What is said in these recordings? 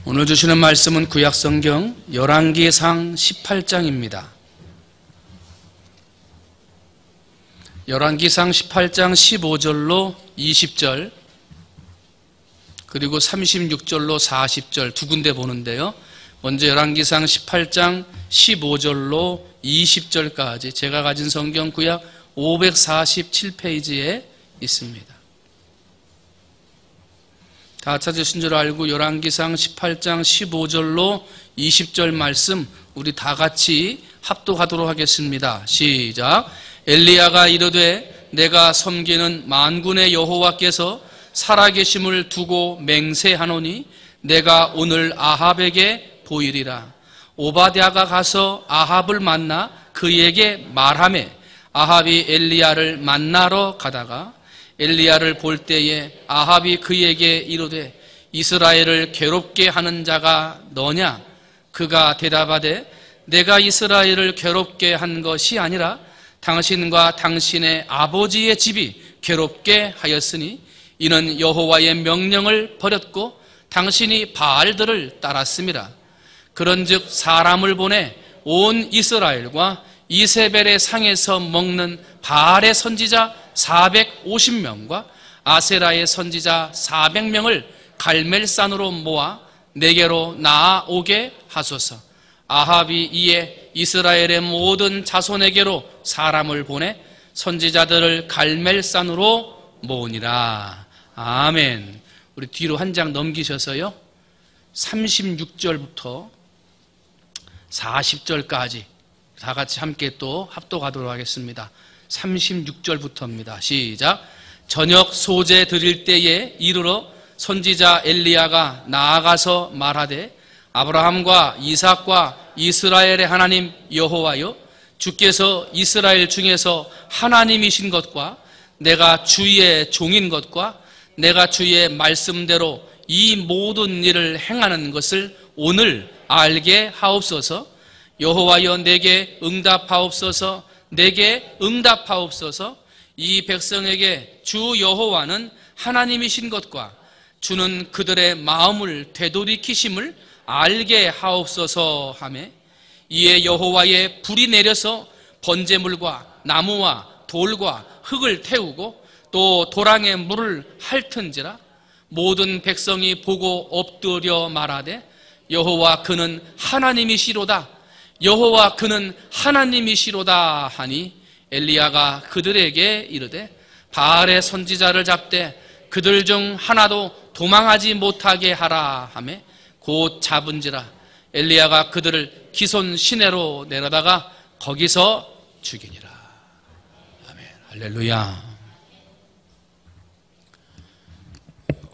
오늘 주시는 말씀은 구약성경 열왕기상 18장입니다. 열왕기상 18장 15절로 20절 그리고 36절로 40절 두 군데 보는데요. 먼저 열왕기상 18장 15절로 20절까지 제가 가진 성경 구약 547페이지에 있습니다. 다 찾으신 줄 알고 열왕기상 18장 15절로 20절 말씀 우리 다 같이 합독하도록 하겠습니다. 시작. 엘리야가 이르되 내가 섬기는 만군의 여호와께서 살아계심을 두고 맹세하노니 내가 오늘 아합에게 보이리라. 오바댜가 가서 아합을 만나 그에게 말하매 아합이 엘리야를 만나러 가다가 엘리야를 볼 때에 아합이 그에게 이르되 이스라엘을 괴롭게 하는 자가 너냐? 그가 대답하되 내가 이스라엘을 괴롭게 한 것이 아니라 당신과 당신의 아버지의 집이 괴롭게 하였으니 이는 여호와의 명령을 버렸고 당신이 바알들을 따랐음이라. 그런즉 사람을 보내 온 이스라엘과 이세벨의 상에서 먹는 바알의 선지자 450명과 아세라의 선지자 400명을 갈멜산으로 모아 내게로 나아오게 하소서. 아합이 이에 이스라엘의 모든 자손에게로 사람을 보내 선지자들을 갈멜산으로 모으니라. 아멘. 우리 뒤로 한 장 넘기셔서요 36절부터 40절까지 다 같이 함께 또 합독하도록 하겠습니다. 36절부터입니다. 시작. 저녁 소제 드릴 때에 이르러 선지자 엘리야가 나아가서 말하되 아브라함과 이삭과 이스라엘의 하나님 여호와여, 주께서 이스라엘 중에서 하나님이신 것과 내가 주의 종인 것과 내가 주의 말씀대로 이 모든 일을 행하는 것을 오늘 알게 하옵소서. 여호와여, 내게 응답하옵소서. 내게 응답하옵소서. 이 백성에게 주 여호와는 하나님이신 것과 주는 그들의 마음을 되돌이키심을 알게 하옵소서 하매 이에 여호와의 불이 내려서 번제물과 나무와 돌과 흙을 태우고 또 도랑에 물을 핥은지라. 모든 백성이 보고 엎드려 말하되 여호와 그는 하나님이시로다. 여호와 그는 하나님이시로다 하니 엘리야가 그들에게 이르되 바알의 선지자를 잡되 그들 중 하나도 도망하지 못하게 하라 하매 곧 잡은지라. 엘리야가 그들을 기손 시내로 내려다가 거기서 죽이니라. 아멘. 할렐루야.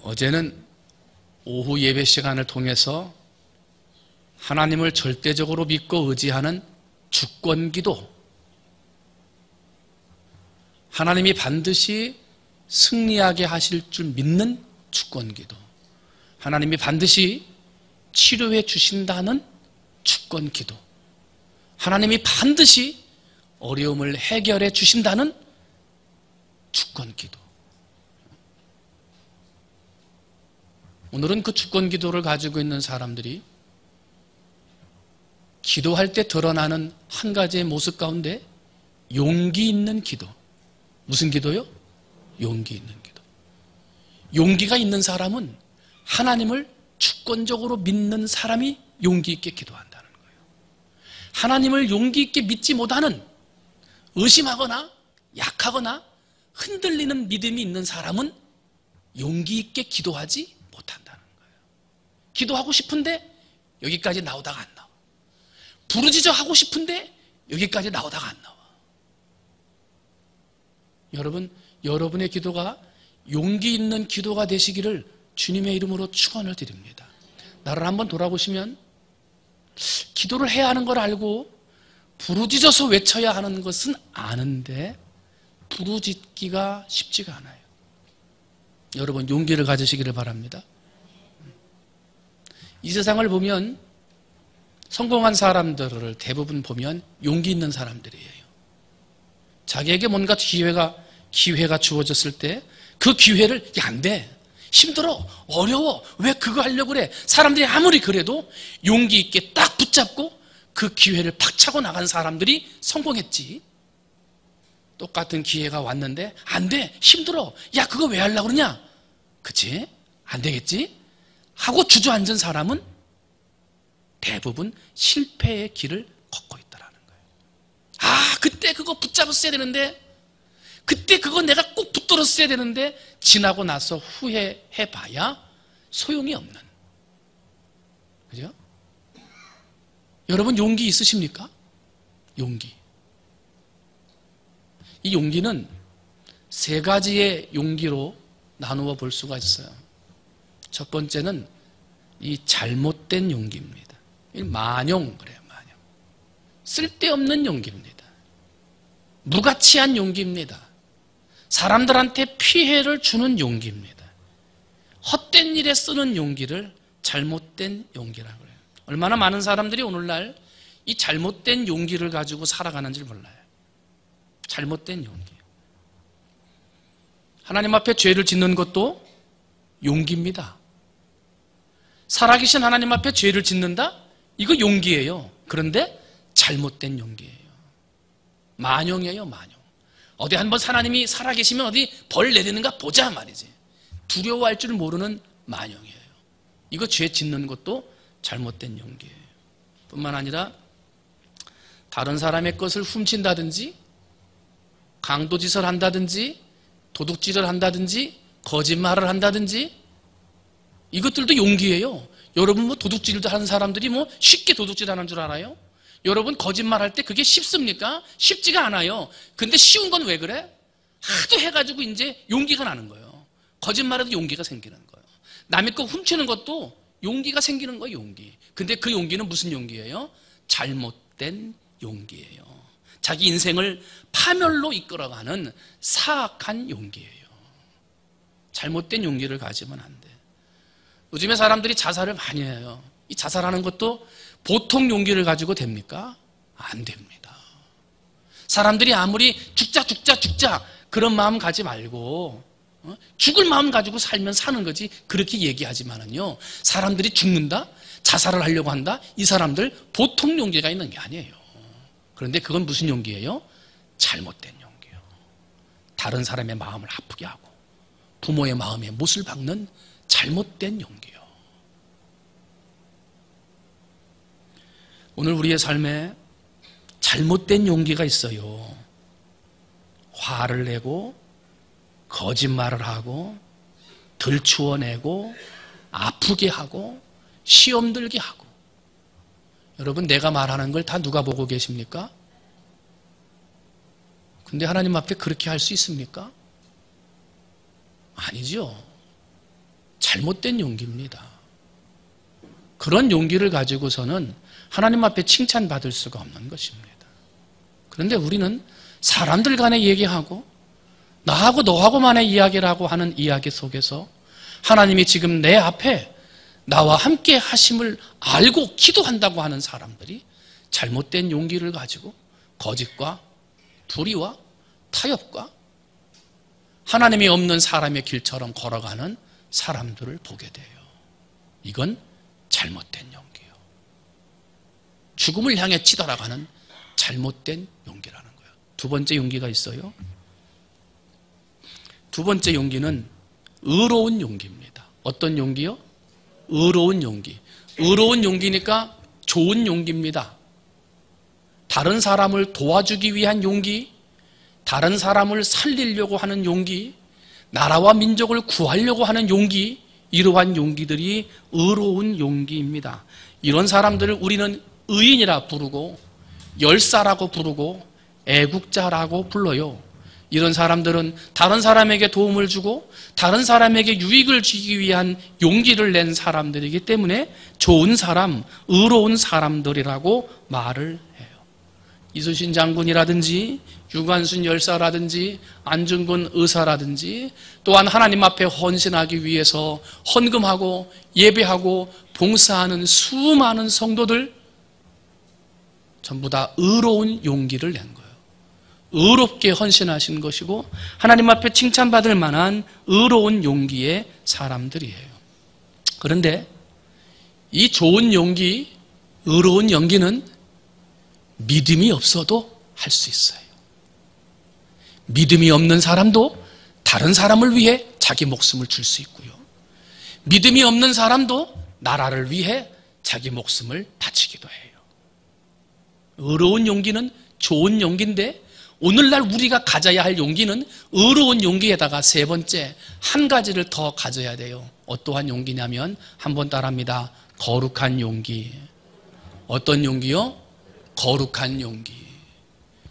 어제는 오후 예배 시간을 통해서 하나님을 절대적으로 믿고 의지하는 주권기도, 하나님이 반드시 승리하게 하실 줄 믿는 주권기도, 하나님이 반드시 치료해 주신다는 주권기도, 하나님이 반드시 어려움을 해결해 주신다는 주권기도. 오늘은 그 주권기도를 가지고 있는 사람들이 기도할 때 드러나는 한 가지의 모습 가운데 용기 있는 기도. 무슨 기도요? 용기 있는 기도. 용기가 있는 사람은 하나님을 주권적으로 믿는 사람이 용기 있게 기도한다는 거예요. 하나님을 용기 있게 믿지 못하는, 의심하거나 약하거나 흔들리는 믿음이 있는 사람은 용기 있게 기도하지 못한다는 거예요. 기도하고 싶은데 여기까지 나오다가 안 나와. 부르짖어 하고 싶은데 여기까지 나오다가 안 나와. 여러분, 여러분의 기도가 용기 있는 기도가 되시기를 주님의 이름으로 축원을 드립니다. 나를 한번 돌아보시면 기도를 해야 하는 걸 알고 부르짖어서 외쳐야 하는 것은 아는데 부르짖기가 쉽지가 않아요. 여러분, 용기를 가지시기를 바랍니다. 이 세상을 보면 성공한 사람들을 대부분 보면 용기 있는 사람들이에요. 자기에게 뭔가 기회가 주어졌을 때 그 기회를 안 돼, 힘들어, 어려워, 왜 그거 하려고 그래? 사람들이 아무리 그래도 용기 있게 딱 붙잡고 그 기회를 박차고 나간 사람들이 성공했지. 똑같은 기회가 왔는데 안 돼, 힘들어, 야 그거 왜 하려고 그러냐? 그치? 안 되겠지? 하고 주저앉은 사람은 대부분 실패의 길을 걷고 있다는 거예요. 아, 그때 그거 붙잡았어야 되는데, 그때 그거 내가 꼭 붙들었어야 되는데, 지나고 나서 후회해봐야 소용이 없는. 그죠? 여러분 용기 있으십니까? 용기. 이 용기는 세 가지의 용기로 나누어 볼 수가 있어요. 첫 번째는 이 잘못된 용기입니다. 만용 그래요, 만용. 쓸데없는 용기입니다. 무가치한 용기입니다. 사람들한테 피해를 주는 용기입니다. 헛된 일에 쓰는 용기를 잘못된 용기라고 해요. 얼마나 많은 사람들이 오늘날 이 잘못된 용기를 가지고 살아가는지 몰라요. 잘못된 용기. 하나님 앞에 죄를 짓는 것도 용기입니다. 살아계신 하나님 앞에 죄를 짓는다? 이거 용기예요. 그런데 잘못된 용기예요. 만용이에요, 만용. 어디 한번 하나님이 살아계시면 어디 벌 내리는가 보자 말이지. 두려워할 줄 모르는 만용이에요. 이거 죄 짓는 것도 잘못된 용기예요. 뿐만 아니라 다른 사람의 것을 훔친다든지 강도짓을 한다든지 도둑질을 한다든지 거짓말을 한다든지 이것들도 용기예요. 여러분 뭐 도둑질도 하는 사람들이 뭐 쉽게 도둑질하는 줄 알아요? 여러분 거짓말할 때 그게 쉽습니까? 쉽지가 않아요. 근데 쉬운 건 왜 그래? 하도 해가지고 이제 용기가 나는 거예요. 거짓말해도 용기가 생기는 거예요. 남의 거 훔치는 것도 용기가 생기는 거예요, 용기. 근데 그 용기는 무슨 용기예요? 잘못된 용기예요. 자기 인생을 파멸로 이끌어가는 사악한 용기예요. 잘못된 용기를 가지면 안 돼. 요즘에 사람들이 자살을 많이 해요. 이 자살하는 것도 보통 용기를 가지고 됩니까? 안 됩니다. 사람들이 아무리 죽자 그런 마음 가지 말고 죽을 마음 가지고 살면 사는 거지 그렇게 얘기하지만은요, 사람들이 죽는다? 자살을 하려고 한다? 이 사람들 보통 용기가 있는 게 아니에요. 그런데 그건 무슨 용기예요? 잘못된 용기예요. 다른 사람의 마음을 아프게 하고 부모의 마음에 못을 박는 잘못된 용기요. 오늘 우리의 삶에 잘못된 용기가 있어요. 화를 내고 거짓말을 하고 들추어내고 아프게 하고 시험 들게 하고. 여러분 내가 말하는 걸 다 누가 보고 계십니까? 근데 하나님 앞에 그렇게 할 수 있습니까? 아니죠. 잘못된 용기입니다. 그런 용기를 가지고서는 하나님 앞에 칭찬받을 수가 없는 것입니다. 그런데 우리는 사람들 간에 얘기하고 나하고 너하고만의 이야기를 하고 하는 이야기 속에서 하나님이 지금 내 앞에 나와 함께 하심을 알고 기도한다고 하는 사람들이 잘못된 용기를 가지고 거짓과 불의와 타협과 하나님이 없는 사람의 길처럼 걸어가는 사람들을 보게 돼요. 이건 잘못된 용기예요. 죽음을 향해 치달아가는 잘못된 용기라는 거예요. 두 번째 용기가 있어요. 두 번째 용기는 의로운 용기입니다. 어떤 용기요? 의로운 용기. 의로운 용기니까 좋은 용기입니다. 다른 사람을 도와주기 위한 용기, 다른 사람을 살리려고 하는 용기, 나라와 민족을 구하려고 하는 용기, 이러한 용기들이 의로운 용기입니다. 이런 사람들을 우리는 의인이라 부르고 열사라고 부르고 애국자라고 불러요. 이런 사람들은 다른 사람에게 도움을 주고 다른 사람에게 유익을 주기 위한 용기를 낸 사람들이기 때문에 좋은 사람, 의로운 사람들이라고 말을 해요. 이순신 장군이라든지 유관순 열사라든지 안중근 의사라든지 또한 하나님 앞에 헌신하기 위해서 헌금하고 예배하고 봉사하는 수많은 성도들 전부 다 의로운 용기를 낸 거예요. 의롭게 헌신하신 것이고 하나님 앞에 칭찬받을 만한 의로운 용기의 사람들이에요. 그런데 이 좋은 용기, 의로운 용기는 믿음이 없어도 할 수 있어요. 믿음이 없는 사람도 다른 사람을 위해 자기 목숨을 줄 수 있고요. 믿음이 없는 사람도 나라를 위해 자기 목숨을 바치기도 해요. 의로운 용기는 좋은 용기인데 오늘날 우리가 가져야 할 용기는 의로운 용기에다가 세 번째 한 가지를 더 가져야 돼요. 어떠한 용기냐면 한번 따라합니다. 거룩한 용기. 어떤 용기요? 거룩한 용기.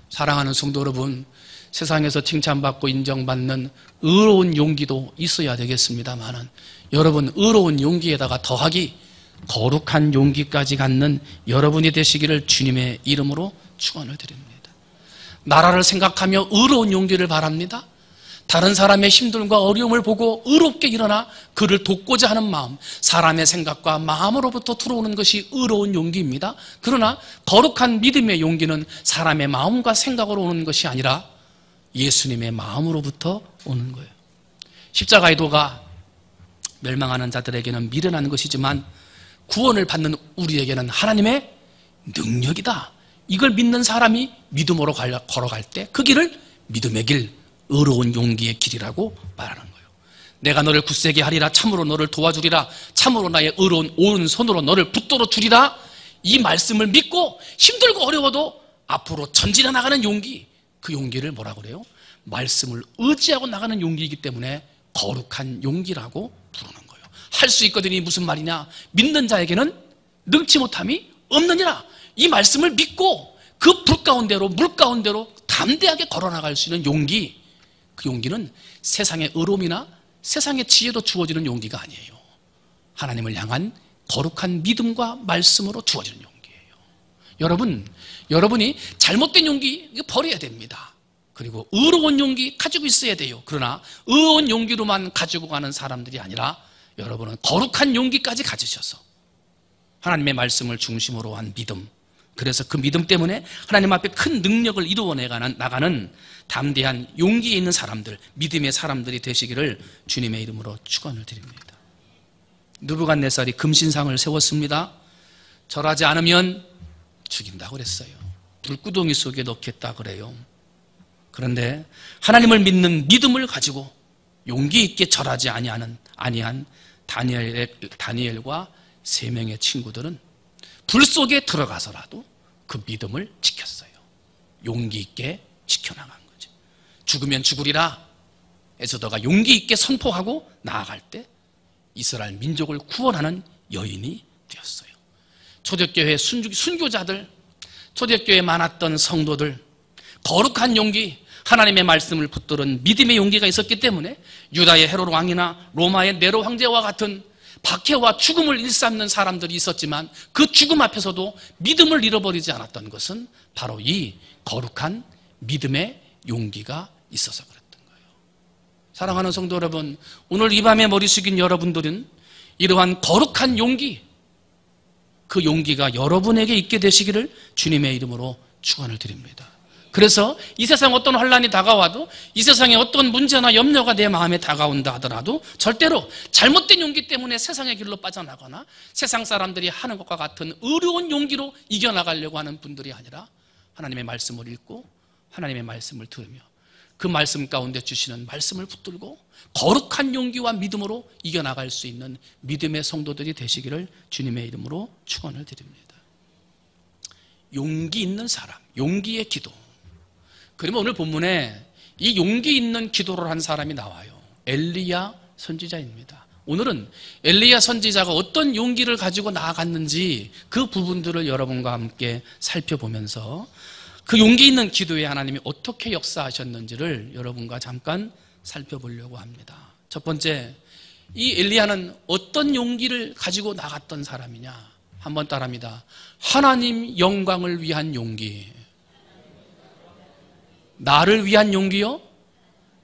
사랑하는 성도 여러분, 세상에서 칭찬받고 인정받는 의로운 용기도 있어야 되겠습니다만은 여러분 의로운 용기에다가 더하기 거룩한 용기까지 갖는 여러분이 되시기를 주님의 이름으로 축원을 드립니다. 나라를 생각하며 의로운 용기를 바랍니다. 다른 사람의 힘듦과 어려움을 보고 의롭게 일어나 그를 돕고자 하는 마음, 사람의 생각과 마음으로부터 들어오는 것이 의로운 용기입니다. 그러나 거룩한 믿음의 용기는 사람의 마음과 생각으로 오는 것이 아니라 예수님의 마음으로부터 오는 거예요. 십자가의 도가 멸망하는 자들에게는 미련한 것이지만 구원을 받는 우리에게는 하나님의 능력이다. 이걸 믿는 사람이 믿음으로 걸어갈 때 그 길을 믿음의 길, 의로운 용기의 길이라고 말하는 거예요. 내가 너를 굳세게 하리라. 참으로 너를 도와주리라. 참으로 나의 의로운 오른손으로 너를 붙들어 주리라. 이 말씀을 믿고 힘들고 어려워도 앞으로 전진해 나가는 용기, 그 용기를 뭐라고 그래요? 말씀을 의지하고 나가는 용기이기 때문에 거룩한 용기라고 부르는 거예요. 할 수 있거든이 무슨 말이냐? 믿는 자에게는 능치 못함이 없느니라. 이 말씀을 믿고 그 불 가운데로 물 가운데로 담대하게 걸어나갈 수 있는 용기, 그 용기는 세상의 의로움이나 세상의 지혜로 주어지는 용기가 아니에요. 하나님을 향한 거룩한 믿음과 말씀으로 주어지는 용기예요. 여러분이 잘못된 용기 버려야 됩니다. 그리고 의로운 용기 가지고 있어야 돼요. 그러나 의로운 용기로만 가지고 가는 사람들이 아니라 여러분은 거룩한 용기까지 가지셔서 하나님의 말씀을 중심으로 한 믿음, 그래서 그 믿음 때문에 하나님 앞에 큰 능력을 이루어 나가는 담대한 용기에 있는 사람들, 믿음의 사람들이 되시기를 주님의 이름으로 축원을 드립니다. 느부갓네살이 금신상을 세웠습니다. 절하지 않으면 죽인다고 그랬어요. 불구덩이 속에 넣겠다 그래요. 그런데 하나님을 믿는 믿음을 가지고 용기 있게 절하지 아니한 다니엘과 3명의 친구들은 불 속에 들어가서라도 그 믿음을 지켰어요. 용기 있게 지켜나간 거죠. 죽으면 죽으리라 에스더가 용기 있게 선포하고 나아갈 때 이스라엘 민족을 구원하는 여인이 되었어요. 초대교회 순교자들, 초대교회에 많았던 성도들, 거룩한 용기, 하나님의 말씀을 붙들은 믿음의 용기가 있었기 때문에 유다의 헤롯 왕이나 로마의 네로 황제와 같은 박해와 죽음을 일삼는 사람들이 있었지만 그 죽음 앞에서도 믿음을 잃어버리지 않았던 것은 바로 이 거룩한 믿음의 용기가 있어서 그랬던 거예요. 사랑하는 성도 여러분, 오늘 이 밤에 머리 숙인 여러분들은 이러한 거룩한 용기, 그 용기가 여러분에게 있게 되시기를 주님의 이름으로 축원을 드립니다. 그래서 이 세상 어떤 환난이 다가와도, 이 세상에 어떤 문제나 염려가 내 마음에 다가온다 하더라도 절대로 잘못된 용기 때문에 세상의 길로 빠져나거나 세상 사람들이 하는 것과 같은 어려운 용기로 이겨나가려고 하는 분들이 아니라 하나님의 말씀을 읽고 하나님의 말씀을 들으며 그 말씀 가운데 주시는 말씀을 붙들고 거룩한 용기와 믿음으로 이겨나갈 수 있는 믿음의 성도들이 되시기를 주님의 이름으로 축원을 드립니다. 용기 있는 사람, 용기의 기도. 그러면 오늘 본문에 이 용기 있는 기도를 한 사람이 나와요. 엘리야 선지자입니다. 오늘은 엘리야 선지자가 어떤 용기를 가지고 나아갔는지 그 부분들을 여러분과 함께 살펴보면서 그 용기 있는 기도에 하나님이 어떻게 역사하셨는지를 여러분과 잠깐 살펴보려고 합니다. 첫 번째, 이 엘리야는 어떤 용기를 가지고 나갔던 사람이냐? 한번 따라합니다. 하나님 영광을 위한 용기. 나를 위한 용기요?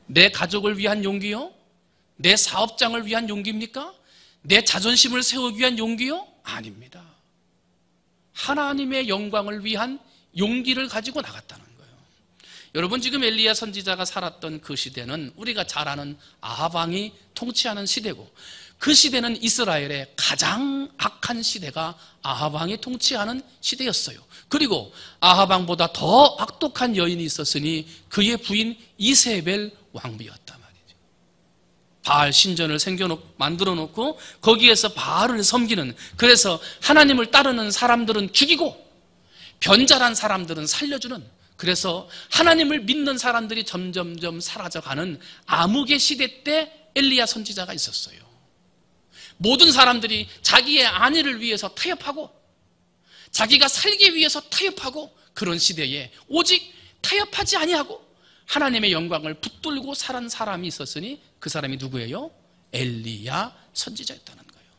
내 가족을 위한 용기요? 내 사업장을 위한 용기입니까? 내 자존심을 세우기 위한 용기요? 아닙니다. 하나님의 영광을 위한 용기를 가지고 나갔다는 거예요. 여러분, 지금 엘리야 선지자가 살았던 그 시대는 우리가 잘 아는 아합 왕이 통치하는 시대고, 그 시대는 이스라엘의 가장 악한 시대가 아합 왕이 통치하는 시대였어요. 그리고 아합 왕보다 더 악독한 여인이 있었으니 그의 부인 이세벨 왕비였단 말이죠. 바알 신전을 만들어 놓고 거기에서 바알을 섬기는, 그래서 하나님을 따르는 사람들은 죽이고 변절한 사람들은 살려주는, 그래서 하나님을 믿는 사람들이 점점점 사라져가는 암흑의 시대 때 엘리야 선지자가 있었어요. 모든 사람들이 자기의 안위를 위해서 타협하고 자기가 살기 위해서 타협하고, 그런 시대에 오직 타협하지 아니하고 하나님의 영광을 붙들고 살은 사람이 있었으니 그 사람이 누구예요? 엘리야 선지자였다는 거예요.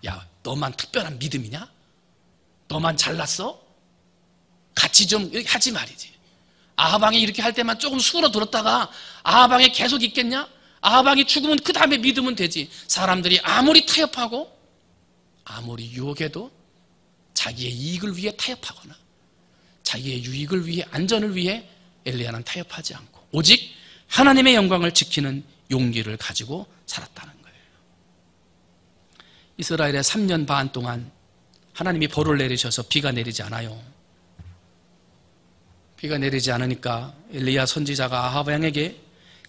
야, 너만 특별한 믿음이냐? 너만 잘났어? 같이 좀 이렇게 하지 말이지. 아합 왕이 이렇게 할 때만 조금 수그러들었다가 아합 왕이 계속 있겠냐? 아합 왕이 죽으면 그 다음에 믿으면 되지. 사람들이 아무리 타협하고 아무리 유혹해도 자기의 이익을 위해 타협하거나 자기의 유익을 위해, 안전을 위해 엘리야는 타협하지 않고 오직 하나님의 영광을 지키는 용기를 가지고 살았다는 거예요. 이스라엘의 3년 반 동안 하나님이 벌을 내리셔서 비가 내리지 않아요. 비가 내리지 않으니까 엘리야 선지자가 아합 왕에게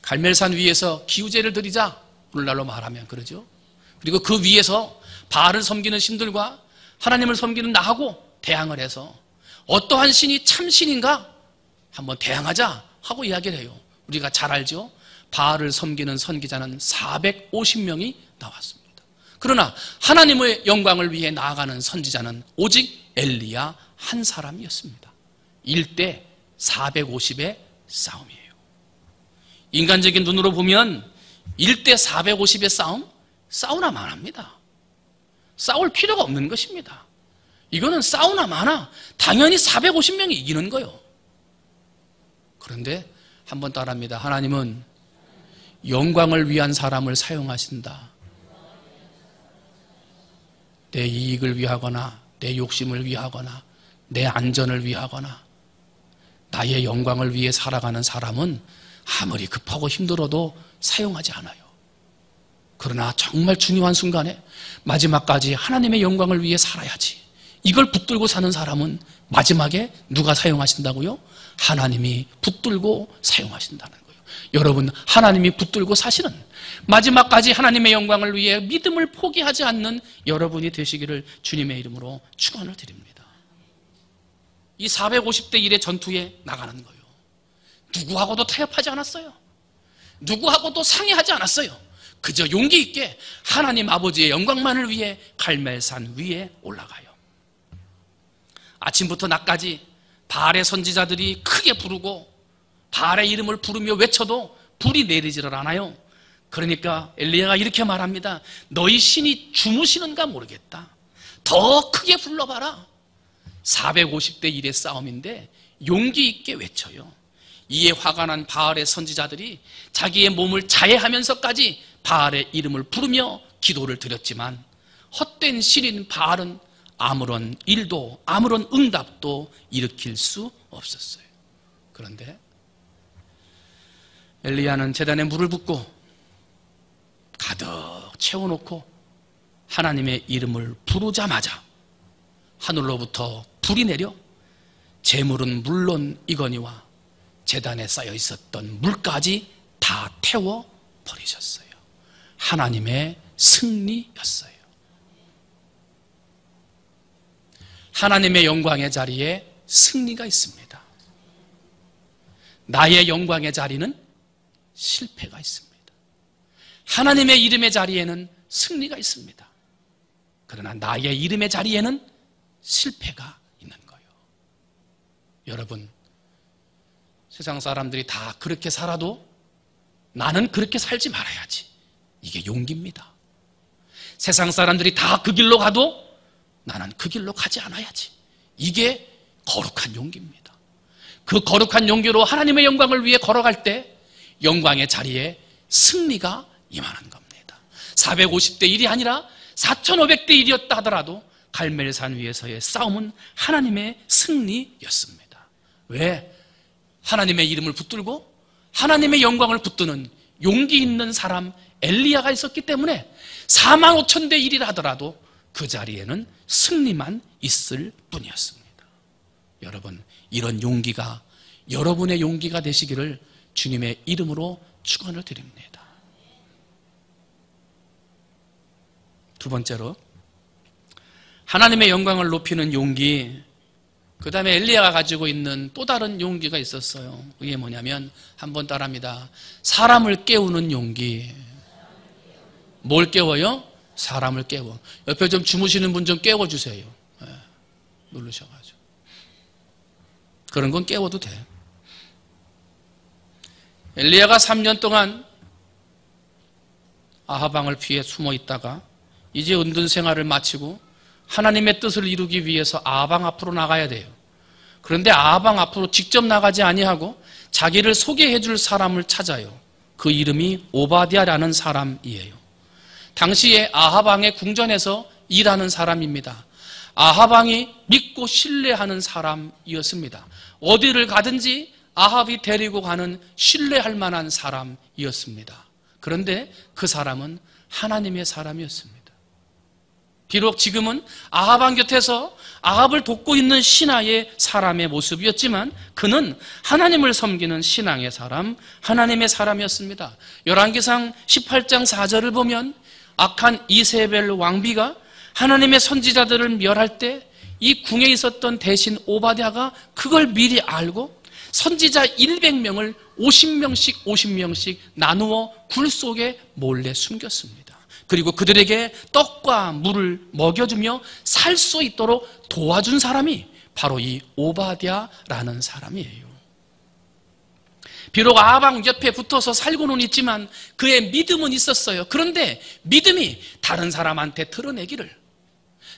갈멜산 위에서 기우제를 드리자, 오늘날로 말하면 그러죠. 그리고 그 위에서 바알을 섬기는 신들과 하나님을 섬기는 나하고 대항을 해서 어떠한 신이 참 신인가 한번 대항하자 하고 이야기를 해요. 우리가 잘 알죠. 바알을 섬기는 선기자는 450명이 나왔습니다. 그러나 하나님의 영광을 위해 나아가는 선지자는 오직 엘리야 한 사람이었습니다. 1대 450의 싸움이에요. 인간적인 눈으로 보면 1대 450의 싸움? 싸우나 마나입니다. 싸울 필요가 없는 것입니다. 이거는 싸우나 마나 당연히 450명이 이기는 거예요. 그런데 한번 따라합니다. 하나님은 영광을 위한 사람을 사용하신다. 내 이익을 위하거나 내 욕심을 위하거나 내 안전을 위하거나 나의 영광을 위해 살아가는 사람은 아무리 급하고 힘들어도 사용하지 않아요. 그러나 정말 중요한 순간에 마지막까지 하나님의 영광을 위해 살아야지, 이걸 붙들고 사는 사람은 마지막에 누가 사용하신다고요? 하나님이 붙들고 사용하신다는 거예요. 여러분, 하나님이 붙들고 사시는, 마지막까지 하나님의 영광을 위해 믿음을 포기하지 않는 여러분이 되시기를 주님의 이름으로 축원을 드립니다. 이 450대 1의 전투에 나가는 거예요. 누구하고도 타협하지 않았어요. 누구하고도 상의하지 않았어요. 그저 용기 있게 하나님 아버지의 영광만을 위해 갈멜산 위에 올라가요. 아침부터 낮까지 바알의 선지자들이 크게 부르고 바알의 이름을 부르며 외쳐도 불이 내리지를 않아요. 그러니까 엘리야가 이렇게 말합니다. 너희 신이 주무시는가 모르겠다. 더 크게 불러봐라. 450대 1의 싸움인데 용기 있게 외쳐요. 이에 화가 난 바알의 선지자들이 자기의 몸을 자해하면서까지 바알의 이름을 부르며 기도를 드렸지만 헛된 신인 바알은 아무런 일도 아무런 응답도 일으킬 수 없었어요. 그런데 엘리야는 제단에 물을 붓고 가득 채워놓고 하나님의 이름을 부르자마자 하늘로부터 불이 내려 재물은 물론 이거니와 제단에 쌓여 있었던 물까지 다 태워 버리셨어요. 하나님의 승리였어요. 하나님의 영광의 자리에 승리가 있습니다. 나의 영광의 자리는 실패가 있습니다. 하나님의 이름의 자리에는 승리가 있습니다. 그러나 나의 이름의 자리에는 실패가 있는 거예요. 여러분, 세상 사람들이 다 그렇게 살아도 나는 그렇게 살지 말아야지, 이게 용기입니다. 세상 사람들이 다 그 길로 가도 나는 그 길로 가지 않아야지, 이게 거룩한 용기입니다. 그 거룩한 용기로 하나님의 영광을 위해 걸어갈 때 영광의 자리에 승리가 임하는 겁니다. 450대 1이 아니라 4500대 1이었다 하더라도 갈멜산 위에서의 싸움은 하나님의 승리였습니다. 왜? 하나님의 이름을 붙들고 하나님의 영광을 붙드는 용기 있는 사람 엘리야가 있었기 때문에 4만 5천 대 1이라 하더라도 그 자리에는 승리만 있을 뿐이었습니다. 여러분, 이런 용기가 여러분의 용기가 되시기를 주님의 이름으로 축원을 드립니다. 두 번째로, 하나님의 영광을 높이는 용기, 그 다음에 엘리야가 가지고 있는 또 다른 용기가 있었어요. 그게 뭐냐면, 한번 따라합니다. 사람을 깨우는 용기. 뭘 깨워요? 사람을 깨워. 옆에 좀 주무시는 분 좀 깨워주세요. 네, 누르셔가지고. 그런 건 깨워도 돼. 엘리야가 3년 동안 아합 왕을 피해 숨어 있다가 이제 은둔 생활을 마치고 하나님의 뜻을 이루기 위해서 아합 왕 앞으로 나가야 돼요. 그런데 아합 왕 앞으로 직접 나가지 아니하고 자기를 소개해 줄 사람을 찾아요. 그 이름이 오바댜라는 사람이에요. 당시에 아합 왕의 궁전에서 일하는 사람입니다. 아합 왕이 믿고 신뢰하는 사람이었습니다. 어디를 가든지 아합이 데리고 가는 신뢰할 만한 사람이었습니다. 그런데 그 사람은 하나님의 사람이었습니다. 비록 지금은 아합 왕 곁에서 아합을 돕고 있는 신하의 사람의 모습이었지만 그는 하나님을 섬기는 신앙의 사람, 하나님의 사람이었습니다. 열왕기상 18장 4절을 보면 악한 이세벨 왕비가 하나님의 선지자들을 멸할 때 이 궁에 있었던 대신 오바댜가 그걸 미리 알고 선지자 100명을 50명씩 나누어 굴 속에 몰래 숨겼습니다. 그리고 그들에게 떡과 물을 먹여주며 살 수 있도록 도와준 사람이 바로 이 오바댜라는 사람이에요. 비록 아합 왕 옆에 붙어서 살고는 있지만 그의 믿음은 있었어요. 그런데 믿음이 다른 사람한테 드러내기를,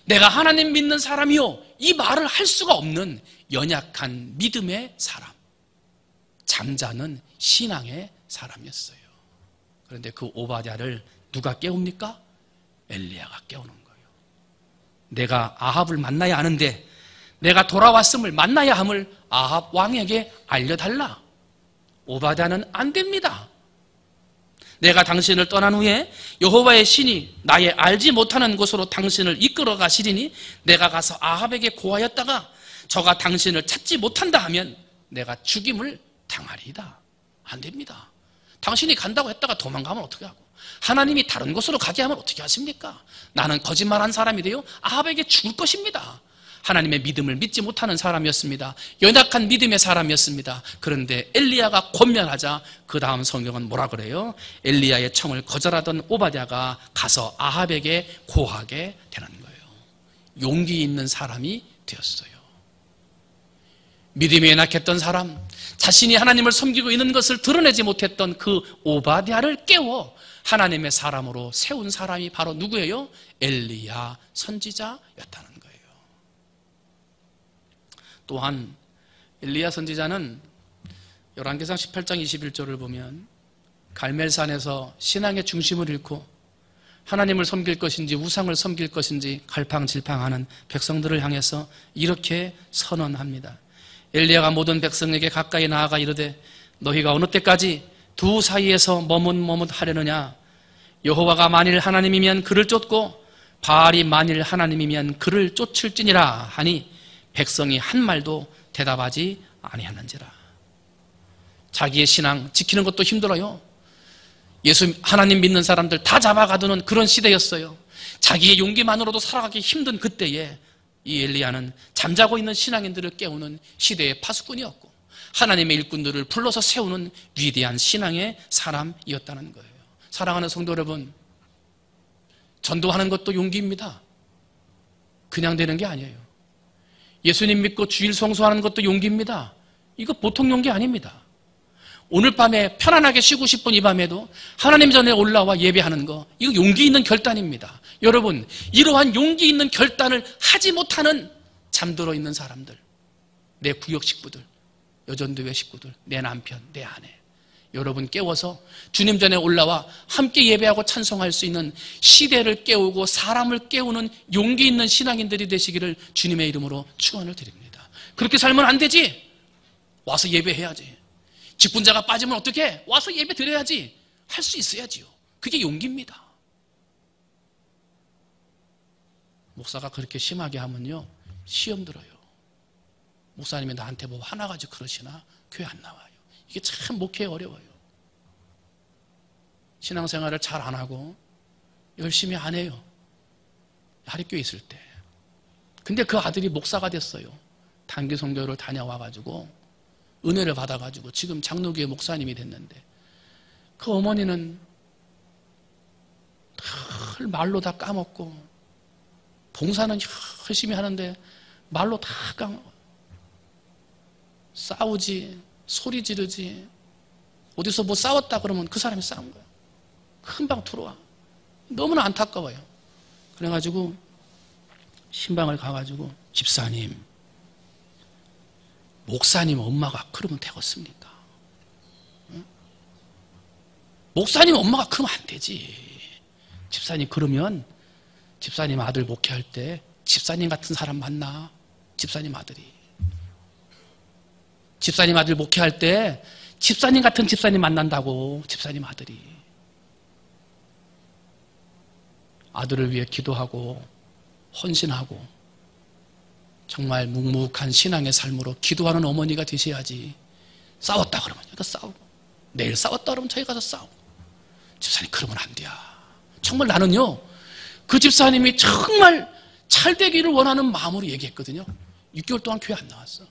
내가 하나님 믿는 사람이요, 이 말을 할 수가 없는 연약한 믿음의 사람, 잠자는 신앙의 사람이었어요. 그런데 그 오바댜를 누가 깨웁니까? 엘리야가 깨우는 거예요. 내가 아합을 만나야 하는데 내가 돌아왔음을 만나야 함을 아합 왕에게 알려달라. 오바댜는 안 됩니다. 내가 당신을 떠난 후에 여호와의 신이 나의 알지 못하는 곳으로 당신을 이끌어 가시리니 내가 가서 아합에게 고하였다가 저가 당신을 찾지 못한다 하면 내가 죽임을 당하리이다. 안 됩니다. 당신이 간다고 했다가 도망가면 어떻게 하고, 하나님이 다른 곳으로 가게 하면 어떻게 하십니까? 나는 거짓말한 사람이 되어 아합에게 죽을 것입니다. 하나님의 믿음을 믿지 못하는 사람이었습니다. 연약한 믿음의 사람이었습니다. 그런데 엘리야가 권면하자 그 다음 성경은 뭐라 그래요? 엘리야의 청을 거절하던 오바댜가 가서 아합에게 고하게 되는 거예요. 용기 있는 사람이 되었어요. 믿음이 연약했던 사람, 자신이 하나님을 섬기고 있는 것을 드러내지 못했던 그 오바댜를 깨워 하나님의 사람으로 세운 사람이 바로 누구예요? 엘리야 선지자였다는 거예요. 또한 엘리야 선지자는 열왕기상 18장 21절을 보면 갈멜산에서 신앙의 중심을 잃고 하나님을 섬길 것인지 우상을 섬길 것인지 갈팡질팡하는 백성들을 향해서 이렇게 선언합니다. 엘리야가 모든 백성에게 가까이 나아가 이르되 너희가 어느 때까지 두 사이에서 머뭇머뭇하려느냐? 여호와가 만일 하나님이면 그를 쫓고 바알이 만일 하나님이면 그를 쫓을지니라 하니 백성이 한 말도 대답하지 아니하는지라. 자기의 신앙 지키는 것도 힘들어요. 예수 하나님 믿는 사람들 다 잡아가두는 그런 시대였어요. 자기의 용기만으로도 살아가기 힘든 그때에 이 엘리야는 잠자고 있는 신앙인들을 깨우는 시대의 파수꾼이었고 하나님의 일꾼들을 불러서 세우는 위대한 신앙의 사람이었다는 거예요. 사랑하는 성도 여러분, 전도하는 것도 용기입니다. 그냥 되는 게 아니에요. 예수님 믿고 주일 성수하는 것도 용기입니다. 이거 보통 용기 아닙니다. 오늘 밤에 편안하게 쉬고 싶은 이 밤에도 하나님 전에 올라와 예배하는 거, 이거 용기 있는 결단입니다. 여러분, 이러한 용기 있는 결단을 하지 못하는 잠들어 있는 사람들, 내 구역 식구들, 여전도회 식구들, 내 남편, 내 아내, 여러분 깨워서 주님 전에 올라와 함께 예배하고 찬송할 수 있는 시대를 깨우고 사람을 깨우는 용기 있는 신앙인들이 되시기를 주님의 이름으로 축원을 드립니다. 그렇게 살면 안 되지. 와서 예배해야지. 직분자가 빠지면 어떻게? 와서 예배 드려야지. 할 수 있어야지요. 그게 용기입니다. 목사가 그렇게 심하게 하면요, 시험 들어요. 목사님이 나한테 뭐 화나가지고 그러시나? 교회 안 나와요. 이게 참 목회에 어려워요. 신앙생활을 잘 안 하고 열심히 안 해요. 하립교에 있을 때. 근데 그 아들이 목사가 됐어요. 단기 선교를 다녀와가지고 은혜를 받아가지고 지금 장로교회 목사님이 됐는데, 그 어머니는 늘 말로 다 까먹고, 봉사는 열심히 하는데 말로 다 까먹어. 싸우지, 소리 지르지, 어디서 뭐 싸웠다 그러면 그 사람이 싸운 거야. 금방 들어와. 너무나 안타까워요. 그래가지고 신방을 가가지고, 집사님, 목사님 엄마가 그러면 되겠습니까? 응? 목사님 엄마가 그러면 안 되지. 집사님, 그러면 집사님 아들 목회할 때 집사님 같은 사람 만나. 집사님 아들이. 집사님 아들 목회할 때 집사님 같은 집사님 만난다고. 집사님 아들이. 아들을 위해 기도하고 헌신하고 정말 묵묵한 신앙의 삶으로 기도하는 어머니가 되셔야지. 싸웠다 그러면 여기가 싸우고, 내일 싸웠다 그러면 저희 가서 싸우고. 집사님, 그러면 안 돼요. 정말 나는요, 그 집사님이 정말 잘 되기를 원하는 마음으로 얘기했거든요. 6개월 동안 교회 안 나왔어.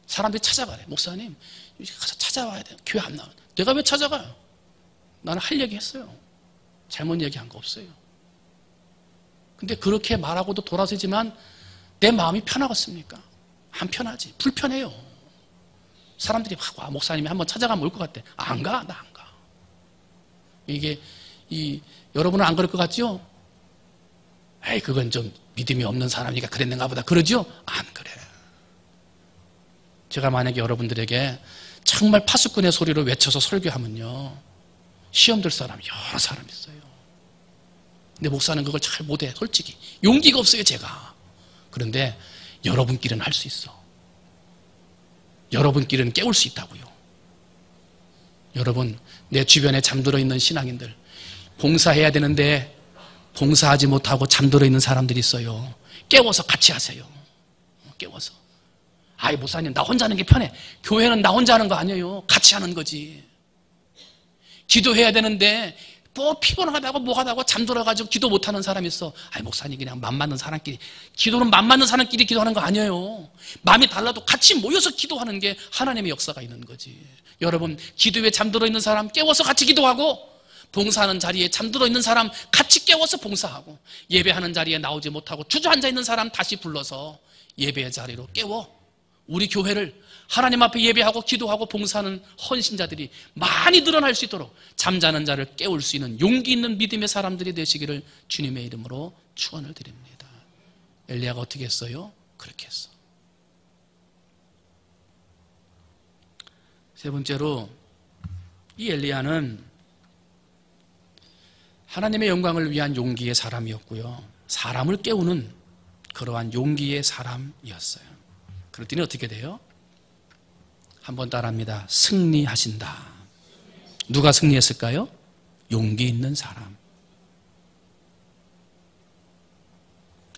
사람들이 찾아가래. 목사님, 가서 찾아와야 돼. 교회 안 나와. 내가 왜 찾아가요? 나는 할 얘기 했어요. 잘못 얘기한 거 없어요. 근데 그렇게 말하고도 돌아서지만 내 마음이 편하겠습니까? 안 편하지. 불편해요. 사람들이 막 와, 목사님이 한번 찾아가면 올 것 같대. 안 가? 나 안 가. 이게 여러분은 안 그럴 것 같죠? 에이, 그건 좀 믿음이 없는 사람이니까 그랬는가 보다. 그러죠? 안 그래. 제가 만약에 여러분들에게 정말 파수꾼의 소리로 외쳐서 설교하면요, 시험 들 사람 여러 사람 있어요. 근데 목사는 그걸 잘 못해. 솔직히 용기가 없어요, 제가. 그런데 여러분끼리는 할 수 있어. 여러분끼리는 깨울 수 있다고요. 여러분, 내 주변에 잠들어 있는 신앙인들, 봉사해야 되는데 봉사하지 못하고 잠들어 있는 사람들이 있어요. 깨워서 같이 하세요. 깨워서. 아이, 목사님, 나 혼자 하는 게 편해. 교회는 나 혼자 하는 거 아니에요. 같이 하는 거지. 기도해야 되는데 뭐 피곤하다고 뭐하다고 잠들어가지고 기도 못하는 사람이 있어. 아이, 목사님, 그냥 맘 맞는 사람끼리. 기도는 맘 맞는 사람끼리 기도하는 거 아니에요. 마음이 달라도 같이 모여서 기도하는 게 하나님의 역사가 있는 거지. 여러분, 기도에 잠들어 있는 사람 깨워서 같이 기도하고, 봉사하는 자리에 잠들어 있는 사람 같이 깨워서 봉사하고, 예배하는 자리에 나오지 못하고 주저앉아 있는 사람 다시 불러서 예배의 자리로 깨워. 우리 교회를 하나님 앞에 예배하고 기도하고 봉사하는 헌신자들이 많이 늘어날 수 있도록 잠자는 자를 깨울 수 있는 용기 있는 믿음의 사람들이 되시기를 주님의 이름으로 축원을 드립니다. 엘리야가 어떻게 했어요? 그렇게 했어. 세 번째로, 이 엘리야는 하나님의 영광을 위한 용기의 사람이었고요, 사람을 깨우는 그러한 용기의 사람이었어요. 그랬더니 어떻게 돼요? 한번 따라합니다. 승리하신다. 누가 승리했을까요? 용기 있는 사람.